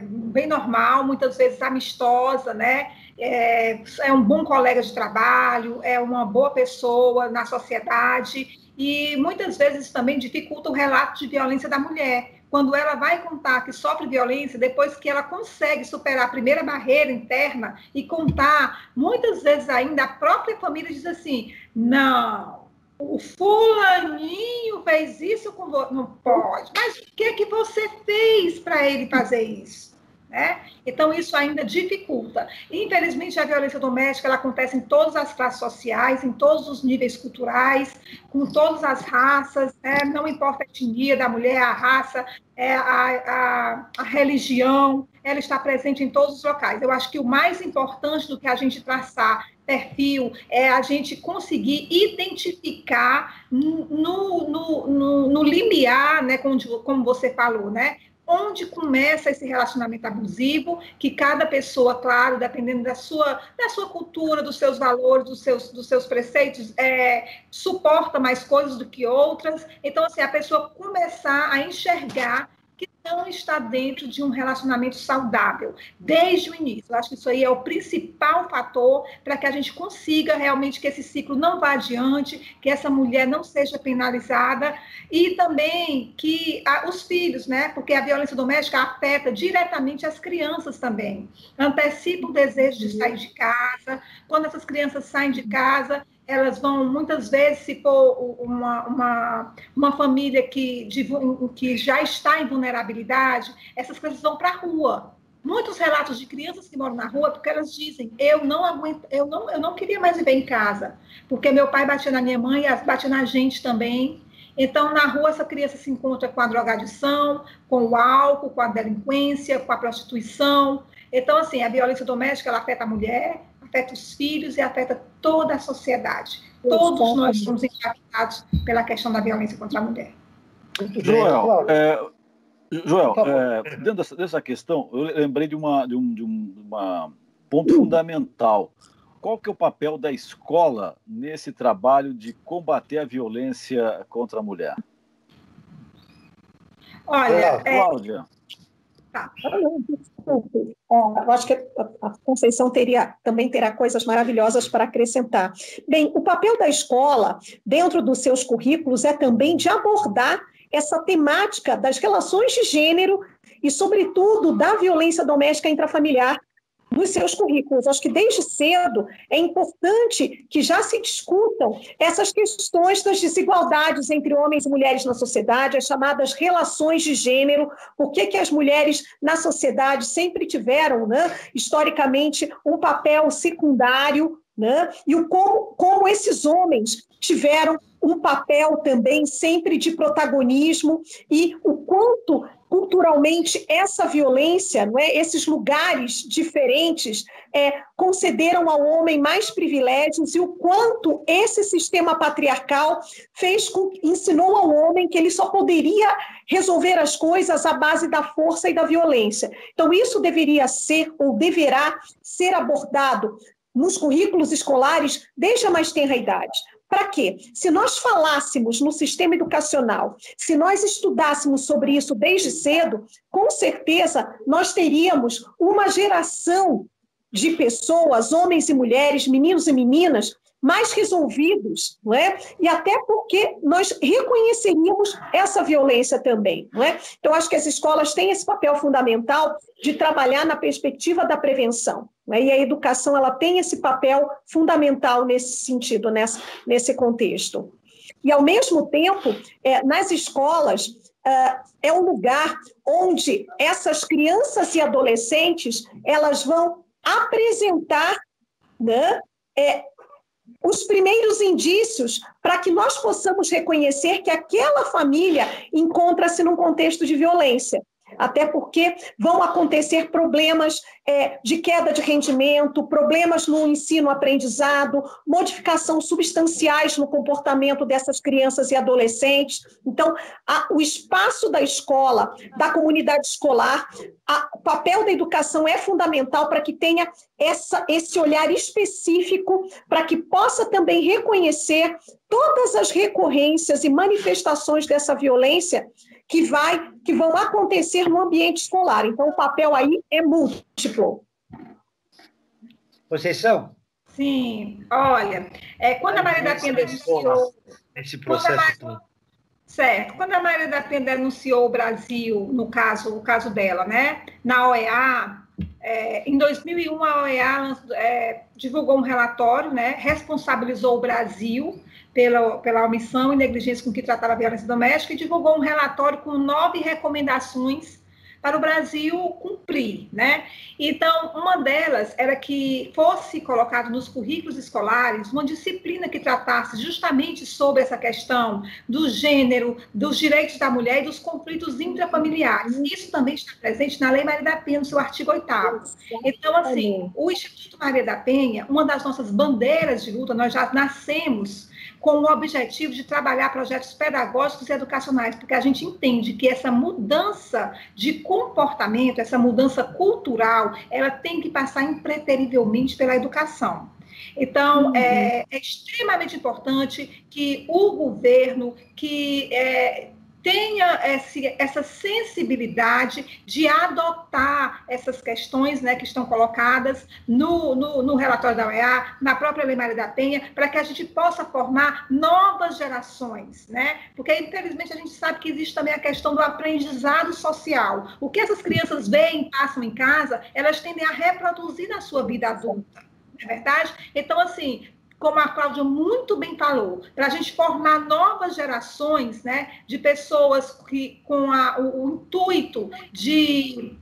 bem normal, muitas vezes amistosa, né? É um bom colega de trabalho, é uma boa pessoa na sociedade, e muitas vezes também dificulta o relato de violência da mulher. Quando ela vai contar que sofre violência, depois que ela consegue superar a primeira barreira interna e contar, muitas vezes ainda a própria família diz assim: não, o fulaninho fez isso com você. Não pode. Mas o que você fez para ele fazer isso? Né? Então, isso ainda dificulta. Infelizmente, a violência doméstica ela acontece em todas as classes sociais, em todos os níveis culturais, com todas as raças, né? Não importa a etnia da mulher, a raça, a religião, ela está presente em todos os locais. Eu acho que o mais importante do que a gente traçar perfil é a gente conseguir identificar no limiar, né, como você falou, né? Onde começa esse relacionamento abusivo, que cada pessoa, claro, dependendo da sua cultura, dos seus valores, dos seus preceitos, suporta mais coisas do que outras. Então, assim, a pessoa começar a enxergar que não está dentro de um relacionamento saudável, desde o início. Eu acho que isso aí é o principal fator para que a gente consiga realmente que esse ciclo não vá adiante, que essa mulher não seja penalizada, e também que os filhos, né? Porque a violência doméstica afeta diretamente as crianças também. Antecipa o desejo de sair de casa. Quando essas crianças saem de casa, elas vão, muitas vezes, se for uma família que já está em vulnerabilidade, essas crianças vão para a rua. Muitos relatos de crianças que moram na rua, porque elas dizem: eu não aguento, eu não queria mais viver em casa, porque meu pai batia na minha mãe e batia na gente também. Então, na rua, essa criança se encontra com a drogadição, com o álcool, com a delinquência, com a prostituição. Então, assim, a violência doméstica ela afeta a mulher, afeta os filhos e afeta toda a sociedade. Todos nós somos impactados pela questão da violência contra a mulher. Joel, dentro dessa questão, eu lembrei de um ponto fundamental. Qual que é o papel da escola nesse trabalho de combater a violência contra a mulher? Olha, Cláudia. Tá. Eu acho que a Conceição também terá coisas maravilhosas para acrescentar. Bem, o papel da escola, dentro dos seus currículos, é também de abordar essa temática das relações de gênero e, sobretudo, da violência doméstica intrafamiliar nos seus currículos. Acho que desde cedo é importante que já se discutam essas questões das desigualdades entre homens e mulheres na sociedade, as chamadas relações de gênero, por que as mulheres na sociedade sempre tiveram, né, historicamente, um papel secundário, né, e como esses homens tiveram um papel também sempre de protagonismo e o quanto culturalmente essa violência, não é, esses lugares diferentes concederam ao homem mais privilégios e o quanto esse sistema patriarcal ensinou ao homem que ele só poderia resolver as coisas à base da força e da violência. Então isso deveria ser ou deverá ser abordado nos currículos escolares desde a mais tenra idade. Para quê? Se nós falássemos no sistema educacional, se nós estudássemos sobre isso desde cedo, com certeza nós teríamos uma geração de pessoas, homens e mulheres, meninos e meninas, mais resolvidos, não é? E até porque nós reconheceríamos essa violência também, não é? Então, acho que as escolas têm esse papel fundamental de trabalhar na perspectiva da prevenção, não é? E a educação ela tem esse papel fundamental nesse sentido, nesse contexto. E, ao mesmo tempo, nas escolas, é um lugar onde essas crianças e adolescentes elas vão apresentar, né, os primeiros indícios para que nós possamos reconhecer que aquela família encontra-se num contexto de violência. Até porque vão acontecer problemas de queda de rendimento, problemas no ensino-aprendizado, modificação substanciais no comportamento dessas crianças e adolescentes. Então, o espaço da escola, da comunidade escolar, o papel da educação é fundamental para que tenha esse olhar específico, para que possa também reconhecer todas as recorrências e manifestações dessa violência que vão acontecer no ambiente escolar. Então, o papel aí é múltiplo. Conceição? Sim, olha, quando a Maria da Penha denunciou... Esse processo todo. Certo. Quando a Maria da Penha denunciou o Brasil, o caso dela, né, na OEA, em 2001, a OEA divulgou um relatório, né, responsabilizou o Brasil pela omissão e negligência com que tratava a violência doméstica e divulgou um relatório com 9 recomendações para o Brasil cumprir, né? Então, uma delas era que fosse colocado nos currículos escolares uma disciplina que tratasse justamente sobre essa questão do gênero, dos direitos da mulher e dos conflitos intrafamiliares. Isso também está presente na Lei Maria da Penha, no seu artigo 8º. Então, assim, o Instituto Maria da Penha, uma das nossas bandeiras de luta, nós já nascemos com o objetivo de trabalhar projetos pedagógicos e educacionais, porque a gente entende que essa mudança de comportamento, essa mudança cultural, ela tem que passar impreterivelmente pela educação. Então, é extremamente importante que o governo, tenha essa sensibilidade de adotar essas questões, né, que estão colocadas no relatório da OEA, na própria Lei Maria da Penha, para que a gente possa formar novas gerações, né? Porque, infelizmente, a gente sabe que existe também a questão do aprendizado social. O que essas crianças veem, passam em casa, elas tendem a reproduzir na sua vida adulta, não é verdade? Então, assim, como a Cláudia muito bem falou, para a gente formar novas gerações, né, de pessoas com o intuito de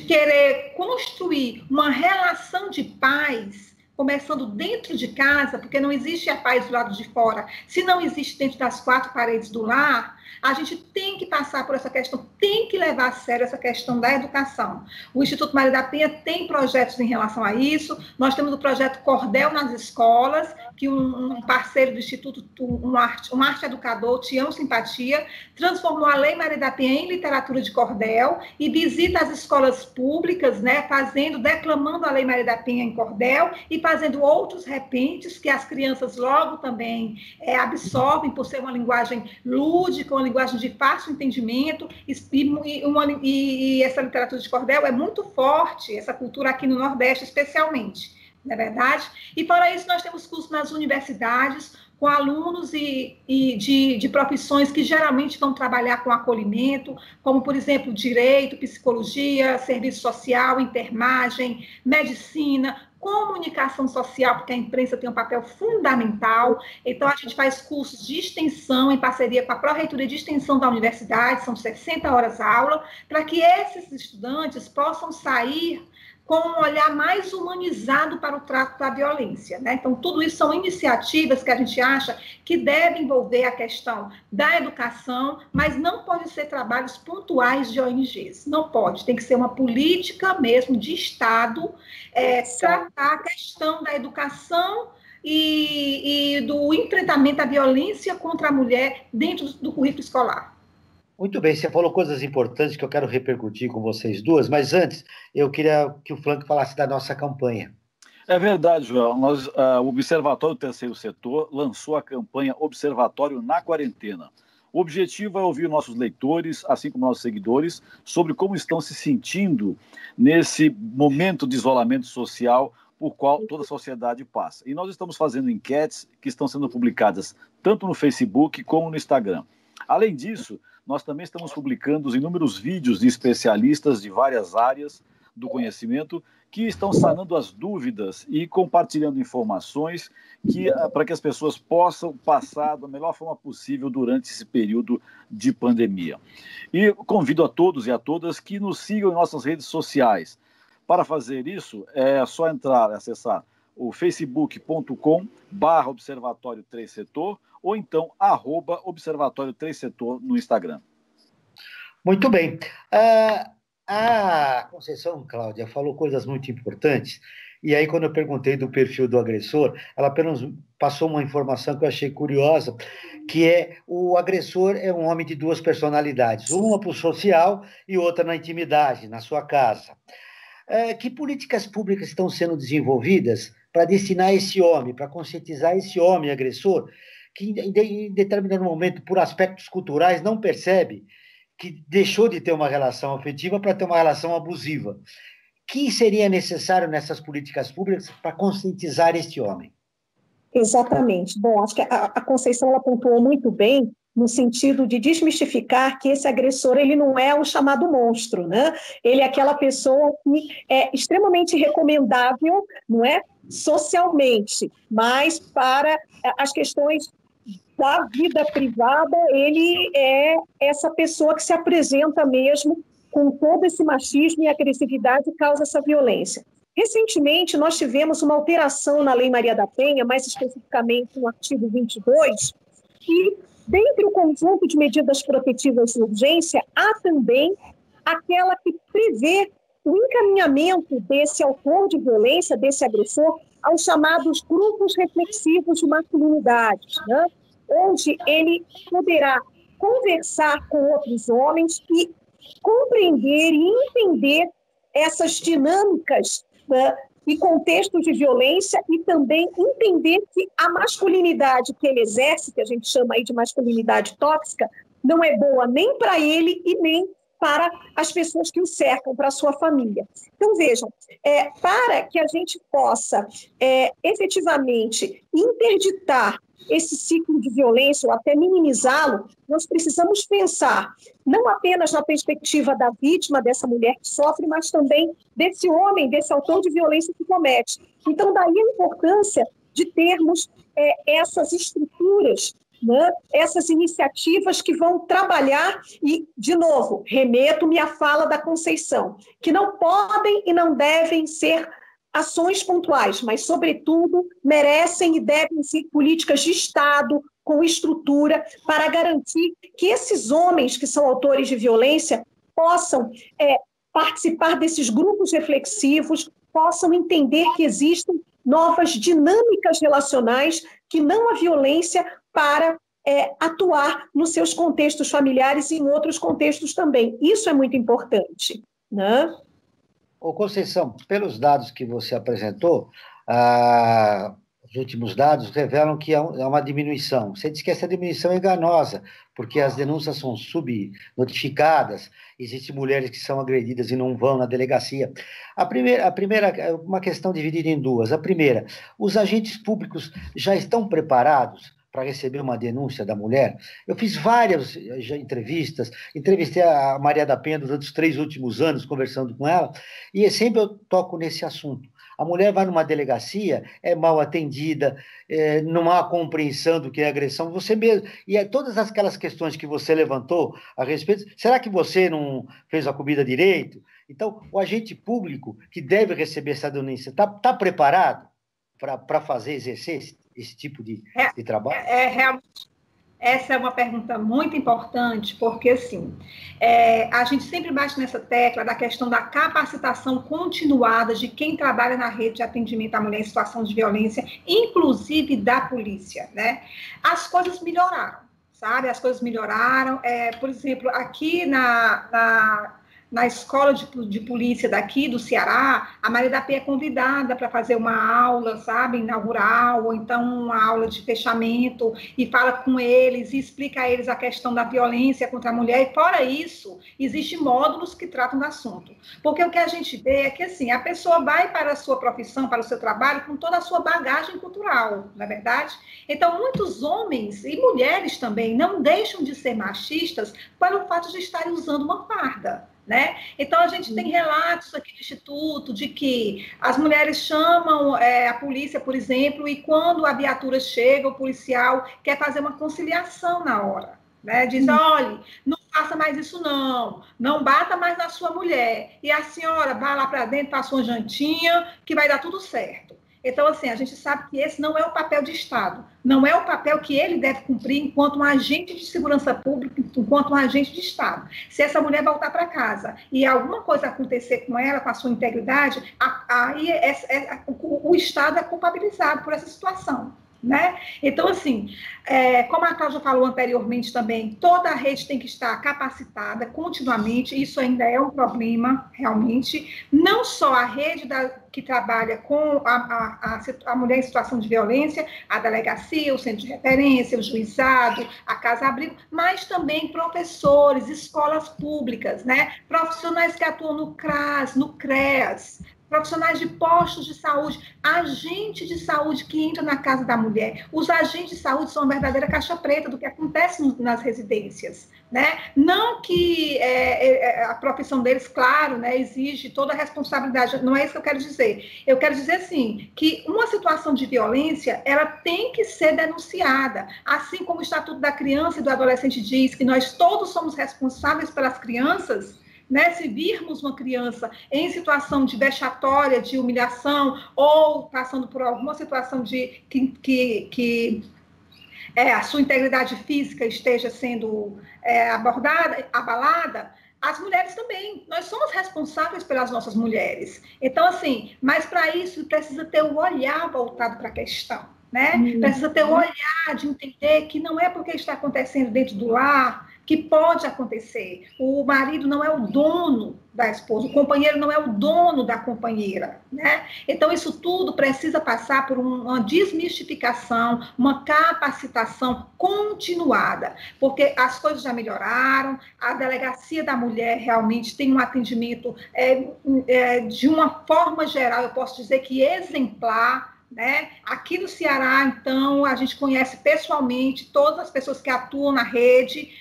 querer construir uma relação de paz, começando dentro de casa, porque não existe a paz do lado de fora. Se não existe dentro das 4 paredes do lar, A gente tem que passar por essa questão, tem que levar a sério essa questão da educação. O Instituto Maria da Penha tem projetos em relação a isso. Nós temos o projeto Cordel nas Escolas, que um parceiro do Instituto, um arte educador, Tião Simpatia, transformou a Lei Maria da Penha em literatura de cordel e visita as escolas públicas, né, declamando a Lei Maria da Penha em cordel e fazendo outros repentes que as crianças logo também absorvem por ser uma linguagem lúdica, uma linguagem de fácil entendimento, e essa literatura de cordel é muito forte, essa cultura aqui no Nordeste especialmente, não é verdade? E para isso nós temos cursos nas universidades, com alunos de profissões que geralmente vão trabalhar com acolhimento, como, por exemplo, direito, psicologia, serviço social, enfermagem, medicina, comunicação social, porque a imprensa tem um papel fundamental. Então, a gente faz cursos de extensão em parceria com a Pró-Reitoria de Extensão da Universidade, são 60 horas aula, para que esses estudantes possam sair com um olhar mais humanizado para o trato da violência, né? Então, tudo isso são iniciativas que a gente acha que devem envolver a questão da educação, mas não pode ser trabalhos pontuais de ONGs, não pode, tem que ser uma política mesmo de Estado, tratar a questão da educação e do enfrentamento à violência contra a mulher dentro do currículo escolar. Muito bem, você falou coisas importantes que eu quero repercutir com vocês duas, mas antes eu queria que o Franco falasse da nossa campanha. É verdade, João. O Observatório do Terceiro Setor lançou a campanha Observatório na Quarentena. O objetivo é ouvir nossos leitores, assim como nossos seguidores, sobre como estão se sentindo nesse momento de isolamento social por qual toda a sociedade passa. E nós estamos fazendo enquetes que estão sendo publicadas tanto no Facebook como no Instagram. Além disso, nós também estamos publicando os inúmeros vídeos de especialistas de várias áreas do conhecimento que estão sanando as dúvidas e compartilhando informações para que as pessoas possam passar da melhor forma possível durante esse período de pandemia. E convido a todos e a todas que nos sigam em nossas redes sociais. Para fazer isso, é só acessar o facebook.com/Observatório 3 Setor ou então @Observatório 3 Setor no Instagram. Muito bem. A Conceição, Cláudia, falou coisas muito importantes, e aí quando eu perguntei do perfil do agressor, ela apenas passou uma informação que eu achei curiosa, que o agressor é um homem de duas personalidades, uma para o social e outra na intimidade, na sua casa. Que políticas públicas estão sendo desenvolvidas para destinar esse homem, para conscientizar esse homem agressor, que em determinado momento, por aspectos culturais, não percebe que deixou de ter uma relação afetiva para ter uma relação abusiva? O que seria necessário nessas políticas públicas para conscientizar este homem? Exatamente. Bom, acho que a Conceição ela pontuou muito bem no sentido de desmistificar que esse agressor ele não é o chamado monstro, né? Ele é aquela pessoa que é extremamente recomendável, não é? Socialmente, mas para as questões da vida privada, ele é essa pessoa que se apresenta mesmo com todo esse machismo e agressividade e causa essa violência. Recentemente, nós tivemos uma alteração na Lei Maria da Penha, mais especificamente no artigo 22, que, dentre o conjunto de medidas protetivas de urgência, há também aquela que prevê o encaminhamento desse autor de violência, desse agressor, aos chamados grupos reflexivos de masculinidades, né? Onde ele poderá conversar com outros homens e compreender e entender essas dinâmicas, né, e contextos de violência, e também entender que a masculinidade que ele exerce, que a gente chama aí de masculinidade tóxica, não é boa nem para ele e nem para as pessoas que o cercam, para a sua família. Então, vejam, para que a gente possa efetivamente interditar esse ciclo de violência ou até minimizá-lo, nós precisamos pensar não apenas na perspectiva da vítima, dessa mulher que sofre, mas também desse homem, desse autor de violência que comete. Então, daí a importância de termos essas estruturas, né, essas iniciativas que vão trabalhar e, de novo, remeto-me à fala da Conceição, que não podem e não devem ser ações pontuais, mas, sobretudo, merecem e devem ser políticas de Estado, com estrutura, para garantir que esses homens que são autores de violência possam participar desses grupos reflexivos, possam entender que existem novas dinâmicas relacionais, que não a violência para atuar nos seus contextos familiares e em outros contextos também. Isso é muito importante, né? Ô, Conceição, pelos dados que você apresentou, os últimos dados revelam que há uma diminuição. Você diz que essa diminuição é enganosa, porque as denúncias são subnotificadas, existem mulheres que são agredidas e não vão na delegacia. A primeira, uma questão dividida em duas. A primeira, os agentes públicos já estão preparados para receber uma denúncia da mulher? Eu fiz várias entrevistas, entrevistei a Maria da Penha durante os 3 últimos anos, conversando com ela, e sempre eu toco nesse assunto. A mulher vai numa delegacia, é mal atendida, não há compreensão do que é agressão, você mesmo, e todas aquelas questões que você levantou a respeito, será que você não fez a comida direito? Então, o agente público que deve receber essa denúncia, está preparado para exercer esse tipo de trabalho? Realmente, essa é uma pergunta muito importante, porque, assim, a gente sempre bate nessa tecla da questão da capacitação continuada de quem trabalha na rede de atendimento à mulher em situação de violência, inclusive da polícia, né? As coisas melhoraram, sabe? As coisas melhoraram. Por exemplo, aqui na escola de polícia daqui do Ceará, a Maria da Penha é convidada para fazer uma aula, sabe, inaugural, ou então uma aula de fechamento, e fala com eles, e explica a eles a questão da violência contra a mulher, e fora isso, existem módulos que tratam do assunto. Porque o que a gente vê é que, assim, a pessoa vai para a sua profissão, para o seu trabalho, com toda a sua bagagem cultural, não é verdade? Então, muitos homens e mulheres também não deixam de ser machistas pelo fato de estarem usando uma farda, né? Então, a gente tem relatos aqui do Instituto de que as mulheres chamam a polícia, por exemplo, e quando a viatura chega, o policial quer fazer uma conciliação na hora, né? Diz, olha, não faça mais isso não bata mais na sua mulher, e a senhora vai lá para dentro, passa uma jantinha, que vai dar tudo certo. Então, assim, a gente sabe que esse não é o papel de Estado, não é o papel que ele deve cumprir enquanto um agente de segurança pública, enquanto um agente de Estado. Se essa mulher voltar para casa e alguma coisa acontecer com ela, com a sua integridade, aí o Estado é culpabilizado por essa situação, né? Então, assim, como a Cláudia falou anteriormente também, toda a rede tem que estar capacitada continuamente, isso ainda é um problema, realmente, não só a rede que trabalha com a mulher em situação de violência, a delegacia, o centro de referência, o juizado, a casa-abrigo, mas também professores, escolas públicas, né? Profissionais que atuam no CRAS, no CREAS, profissionais de postos de saúde, agente de saúde que entra na casa da mulher. Os agentes de saúde são uma verdadeira caixa preta do que acontece nas residências, né? Não que a profissão deles, claro, né, exige toda a responsabilidade, não é isso que eu quero dizer. Eu quero dizer, assim, que uma situação de violência, ela tem que ser denunciada, assim como o Estatuto da Criança e do Adolescente diz que nós todos somos responsáveis pelas crianças, né? Se virmos uma criança em situação de vexatória, de humilhação, ou passando por alguma situação de que a sua integridade física esteja sendo abalada, as mulheres também, nós somos responsáveis pelas nossas mulheres. Então, assim, mas para isso precisa ter o olhar voltado para a questão, né? Precisa ter o olhar de entender que não é porque está acontecendo dentro do lar que pode acontecer. O marido não é o dono da esposa, o companheiro não é o dono da companheira, né? Então, isso tudo precisa passar por uma desmistificação, uma capacitação continuada, porque as coisas já melhoraram, a Delegacia da Mulher realmente tem um atendimento de uma forma geral, eu posso dizer que exemplar, né? Aqui no Ceará, então, a gente conhece pessoalmente todas as pessoas que atuam na rede,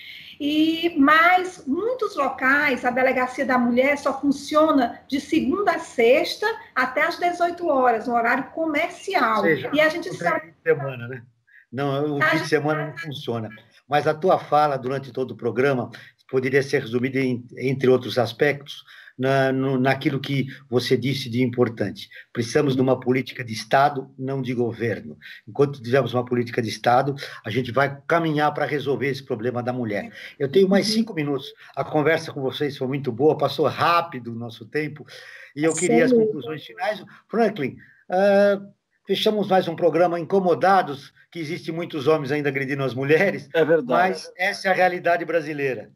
mas muitos locais, a Delegacia da Mulher só funciona de segunda a sexta até às 18 horas, no horário comercial. Ou seja, e a gente sabe... fim de semana, né? Não, o fim de semana não funciona. Mas a tua fala durante todo o programa poderia ser resumida entre outros aspectos, naquilo que você disse de importante. Precisamos de uma política de Estado, não de governo. Enquanto tivermos uma política de Estado, a gente vai caminhar para resolver esse problema da mulher. Eu tenho mais 5 minutos. A conversa com vocês foi muito boa, passou rápido o nosso tempo, e eu queria as conclusões finais. Franklin, fechamos mais um programa Incomodados, que existem muitos homens ainda agredindo as mulheres, é verdade. Mas essa é a realidade brasileira.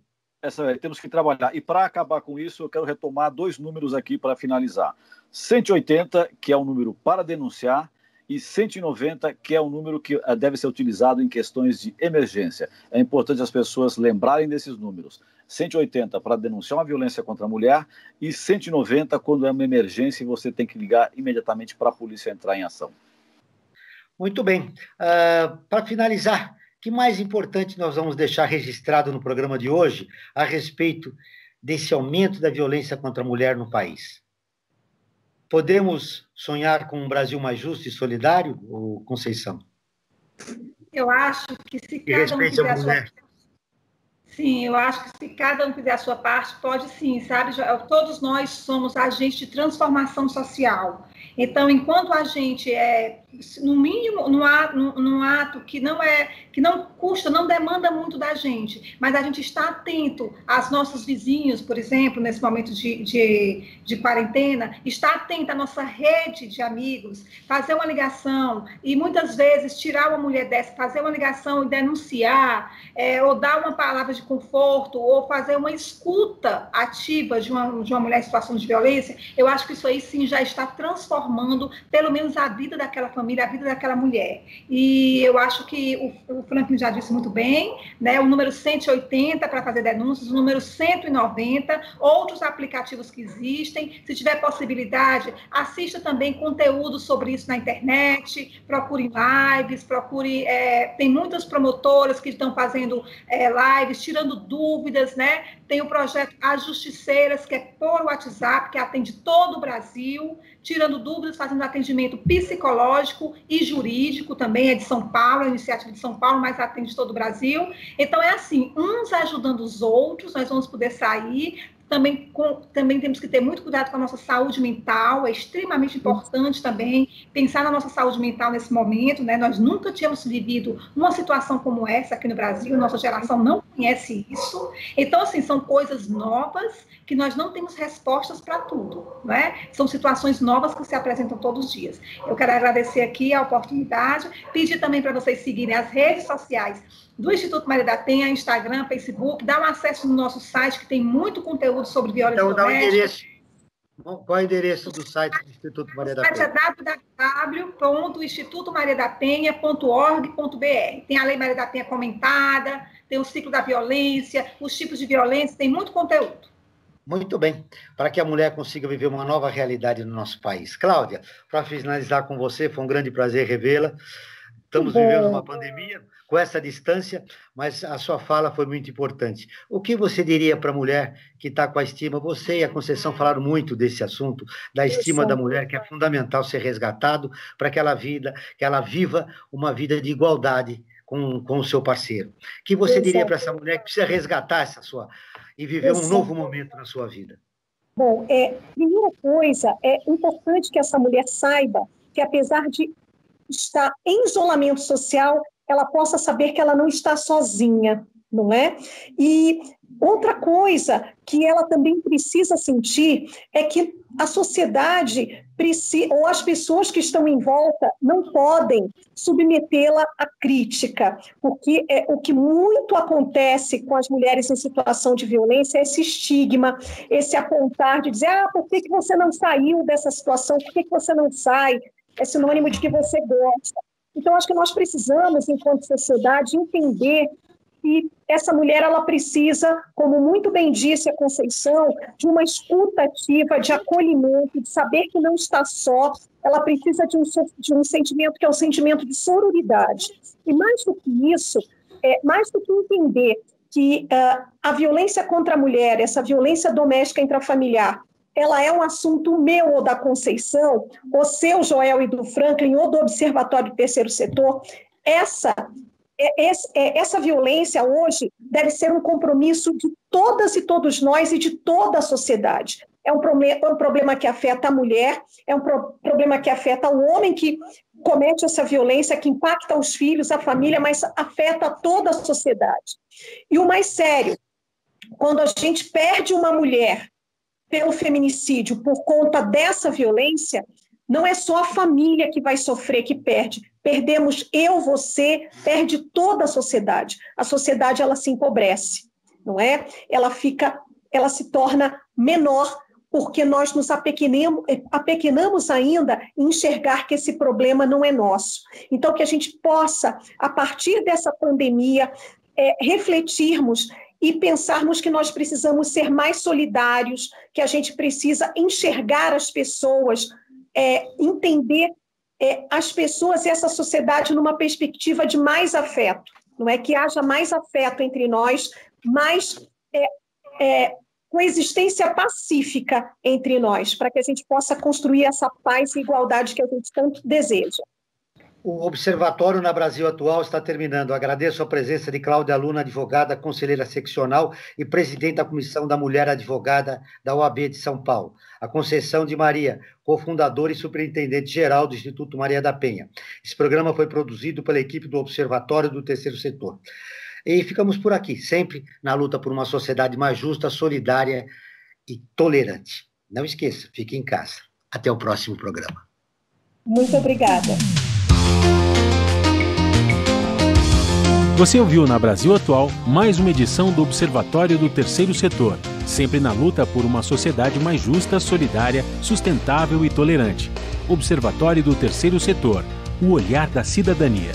Temos que trabalhar. E para acabar com isso, eu quero retomar 2 números aqui para finalizar. 180, que é um número para denunciar, e 190, que é um número que deve ser utilizado em questões de emergência. É importante as pessoas lembrarem desses números. 180 para denunciar uma violência contra a mulher e 190 quando é uma emergência e você tem que ligar imediatamente para a polícia entrar em ação. Muito bem. Para finalizar, o que mais importante nós vamos deixar registrado no programa de hoje a respeito desse aumento da violência contra a mulher no país? Podemos sonhar com um Brasil mais justo e solidário, Conceição? Eu acho que se cada um fizer a sua... Sim, eu acho que se cada um fizer a sua parte, pode sim, sabe? Todos nós somos agentes de transformação social. Então, enquanto a gente no mínimo, num ato que não custa, não demanda muito da gente, mas a gente está atento aos nossos vizinhos, por exemplo, nesse momento de quarentena, está atento à nossa rede de amigos, fazer uma ligação e muitas vezes tirar uma mulher dessa, fazer uma ligação e denunciar, ou dar uma palavra de conforto, ou fazer uma escuta ativa de uma mulher em situação de violência, eu acho que isso aí sim já está transformando pelo menos a vida daquela família, a vida daquela mulher. E eu acho que o Franklin já disse muito bem, né? O número 180 para fazer denúncias, o número 190, outros aplicativos que existem. Se tiver possibilidade, assista também conteúdo sobre isso na internet, procure lives, tem muitas promotoras que estão fazendo lives, tirando dúvidas, né? Tem o projeto As Justiceiras, que é por WhatsApp, que atende todo o Brasil, tirando dúvidas, fazendo atendimento psicológico e jurídico, também é de São Paulo, é iniciativa de São Paulo, mas atende todo o Brasil. Então, é assim, uns ajudando os outros, nós vamos poder sair. Também temos que ter muito cuidado com a nossa saúde mental, é extremamente importante também pensar na nossa saúde mental nesse momento, né? Nós nunca tínhamos vivido uma situação como essa aqui no Brasil, nossa geração não conhece isso. Então, assim, são coisas novas que nós não temos respostas para tudo, né? São situações novas que se apresentam todos os dias. Eu quero agradecer aqui a oportunidade, pedir também para vocês seguirem as redes sociais do Instituto Maria da Penha, Instagram, Facebook, dá um acesso no nosso site, que tem muito conteúdo sobre violência doméstica. Qual é o endereço do site do Instituto Maria da Penha? O site é www.institutomariadapenha.org.br. Tem a Lei Maria da Penha comentada, tem o ciclo da violência, os tipos de violência, tem muito conteúdo. Muito bem, para que a mulher consiga viver uma nova realidade no nosso país. Cláudia, para finalizar com você, foi um grande prazer revê-la. Estamos vivendo uma pandemia com essa distância, mas a sua fala foi muito importante. O que você diria para a mulher que está com a estima? Você e a Conceição falaram muito desse assunto, da estima da mulher, que é fundamental ser resgatado para que ela viva uma vida de igualdade com o seu parceiro. O que você diria para essa mulher que precisa resgatar e viver um novo momento na sua vida? Bom, primeira coisa, é importante que essa mulher saiba que, apesar de estar em isolamento social, ela possa saber que ela não está sozinha, não é? E outra coisa que ela também precisa sentir é que a sociedade ou as pessoas que estão em volta não podem submetê-la à crítica, porque o que muito acontece com as mulheres em situação de violência é esse estigma, esse apontar de dizer, por que você não saiu dessa situação, por que você não sai? É sinônimo de que você gosta. Então, acho que nós precisamos, enquanto sociedade, entender que essa mulher ela precisa, como muito bem disse a Conceição, de uma escuta ativa, de acolhimento, de saber que não está só. Ela precisa de um sentimento que é o sentimento de sororidade. E mais do que isso, mais do que entender que a violência contra a mulher, essa violência doméstica intrafamiliar, ela é um assunto meu ou da Conceição, ou seu, Joel, e do Franklin, ou do Observatório do Terceiro Setor, essa violência hoje deve ser um compromisso de todas e todos nós e de toda a sociedade. é um problema que afeta a mulher, é um problema que afeta o homem que comete essa violência, que impacta os filhos, a família, mas afeta toda a sociedade. E o mais sério, quando a gente perde uma mulher pelo feminicídio por conta dessa violência, não é só a família que vai sofrer, que perde. Perdemos eu, você, perde toda a sociedade. A sociedade, ela se empobrece, não é? Ela se torna menor, porque nós nos apequenamos ainda em enxergar que esse problema não é nosso. Então, que a gente possa, a partir dessa pandemia, refletirmos e pensarmos que nós precisamos ser mais solidários, que a gente precisa enxergar as pessoas, entender as pessoas e essa sociedade numa perspectiva de mais afeto, não é? Que haja mais afeto entre nós, mais coexistência pacífica entre nós, para que a gente possa construir essa paz e igualdade que a gente tanto deseja. O Observatório na Brasil Atual está terminando. Agradeço a presença de Cláudia Luna, advogada, conselheira seccional e presidente da Comissão da Mulher Advogada da OAB de São Paulo. A Conceição de Maria, cofundadora e superintendente-geral do Instituto Maria da Penha. Esse programa foi produzido pela equipe do Observatório do Terceiro Setor. E ficamos por aqui, sempre na luta por uma sociedade mais justa, solidária e tolerante. Não esqueça, fique em casa. Até o próximo programa. Muito obrigada. Você ouviu na Brasil Atual mais uma edição do Observatório do Terceiro Setor, sempre na luta por uma sociedade mais justa, solidária, sustentável e tolerante. Observatório do Terceiro Setor, o olhar da cidadania.